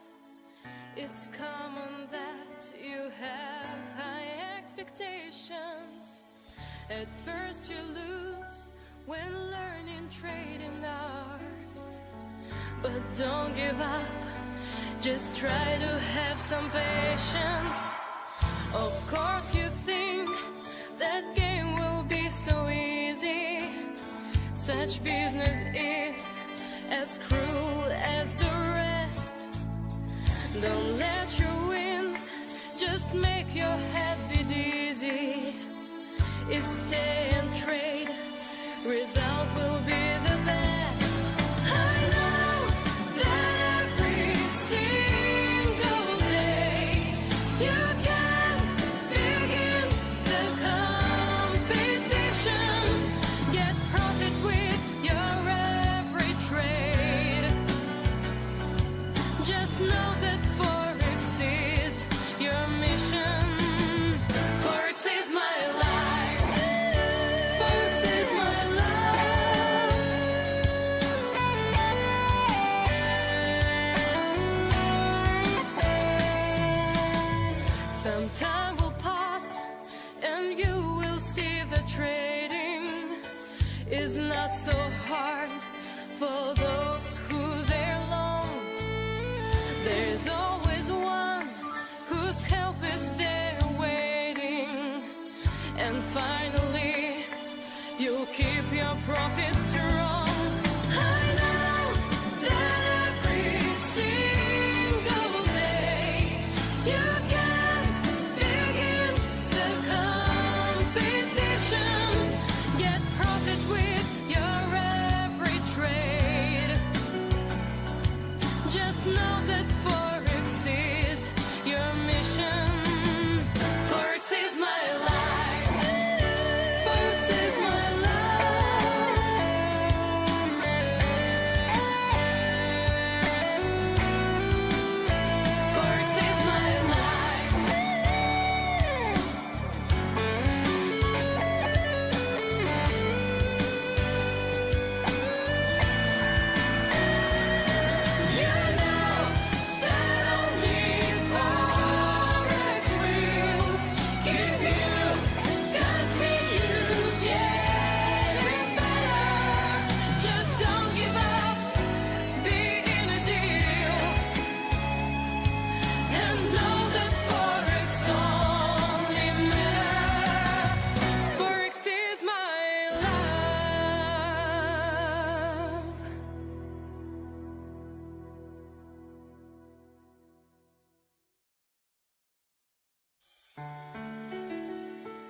It's common that you have high expectations. At first you lose when learning trading art. But don't give up, just try to have some patience. Of course you think that game will be so easy. Such business is as cruel as the rest. Don't let your wins just make your head be dizzy. If stay and trade, result will be the best. I know that every single day you can begin the competition. Get profit with your every trade. Just know that FOREX is your mission. FOREX is my life. FOREX is my life. Some time will pass and you will see the trading is not so hard for those who they're long. There's always one whose help is there waiting. And finally, you'll keep your profits true.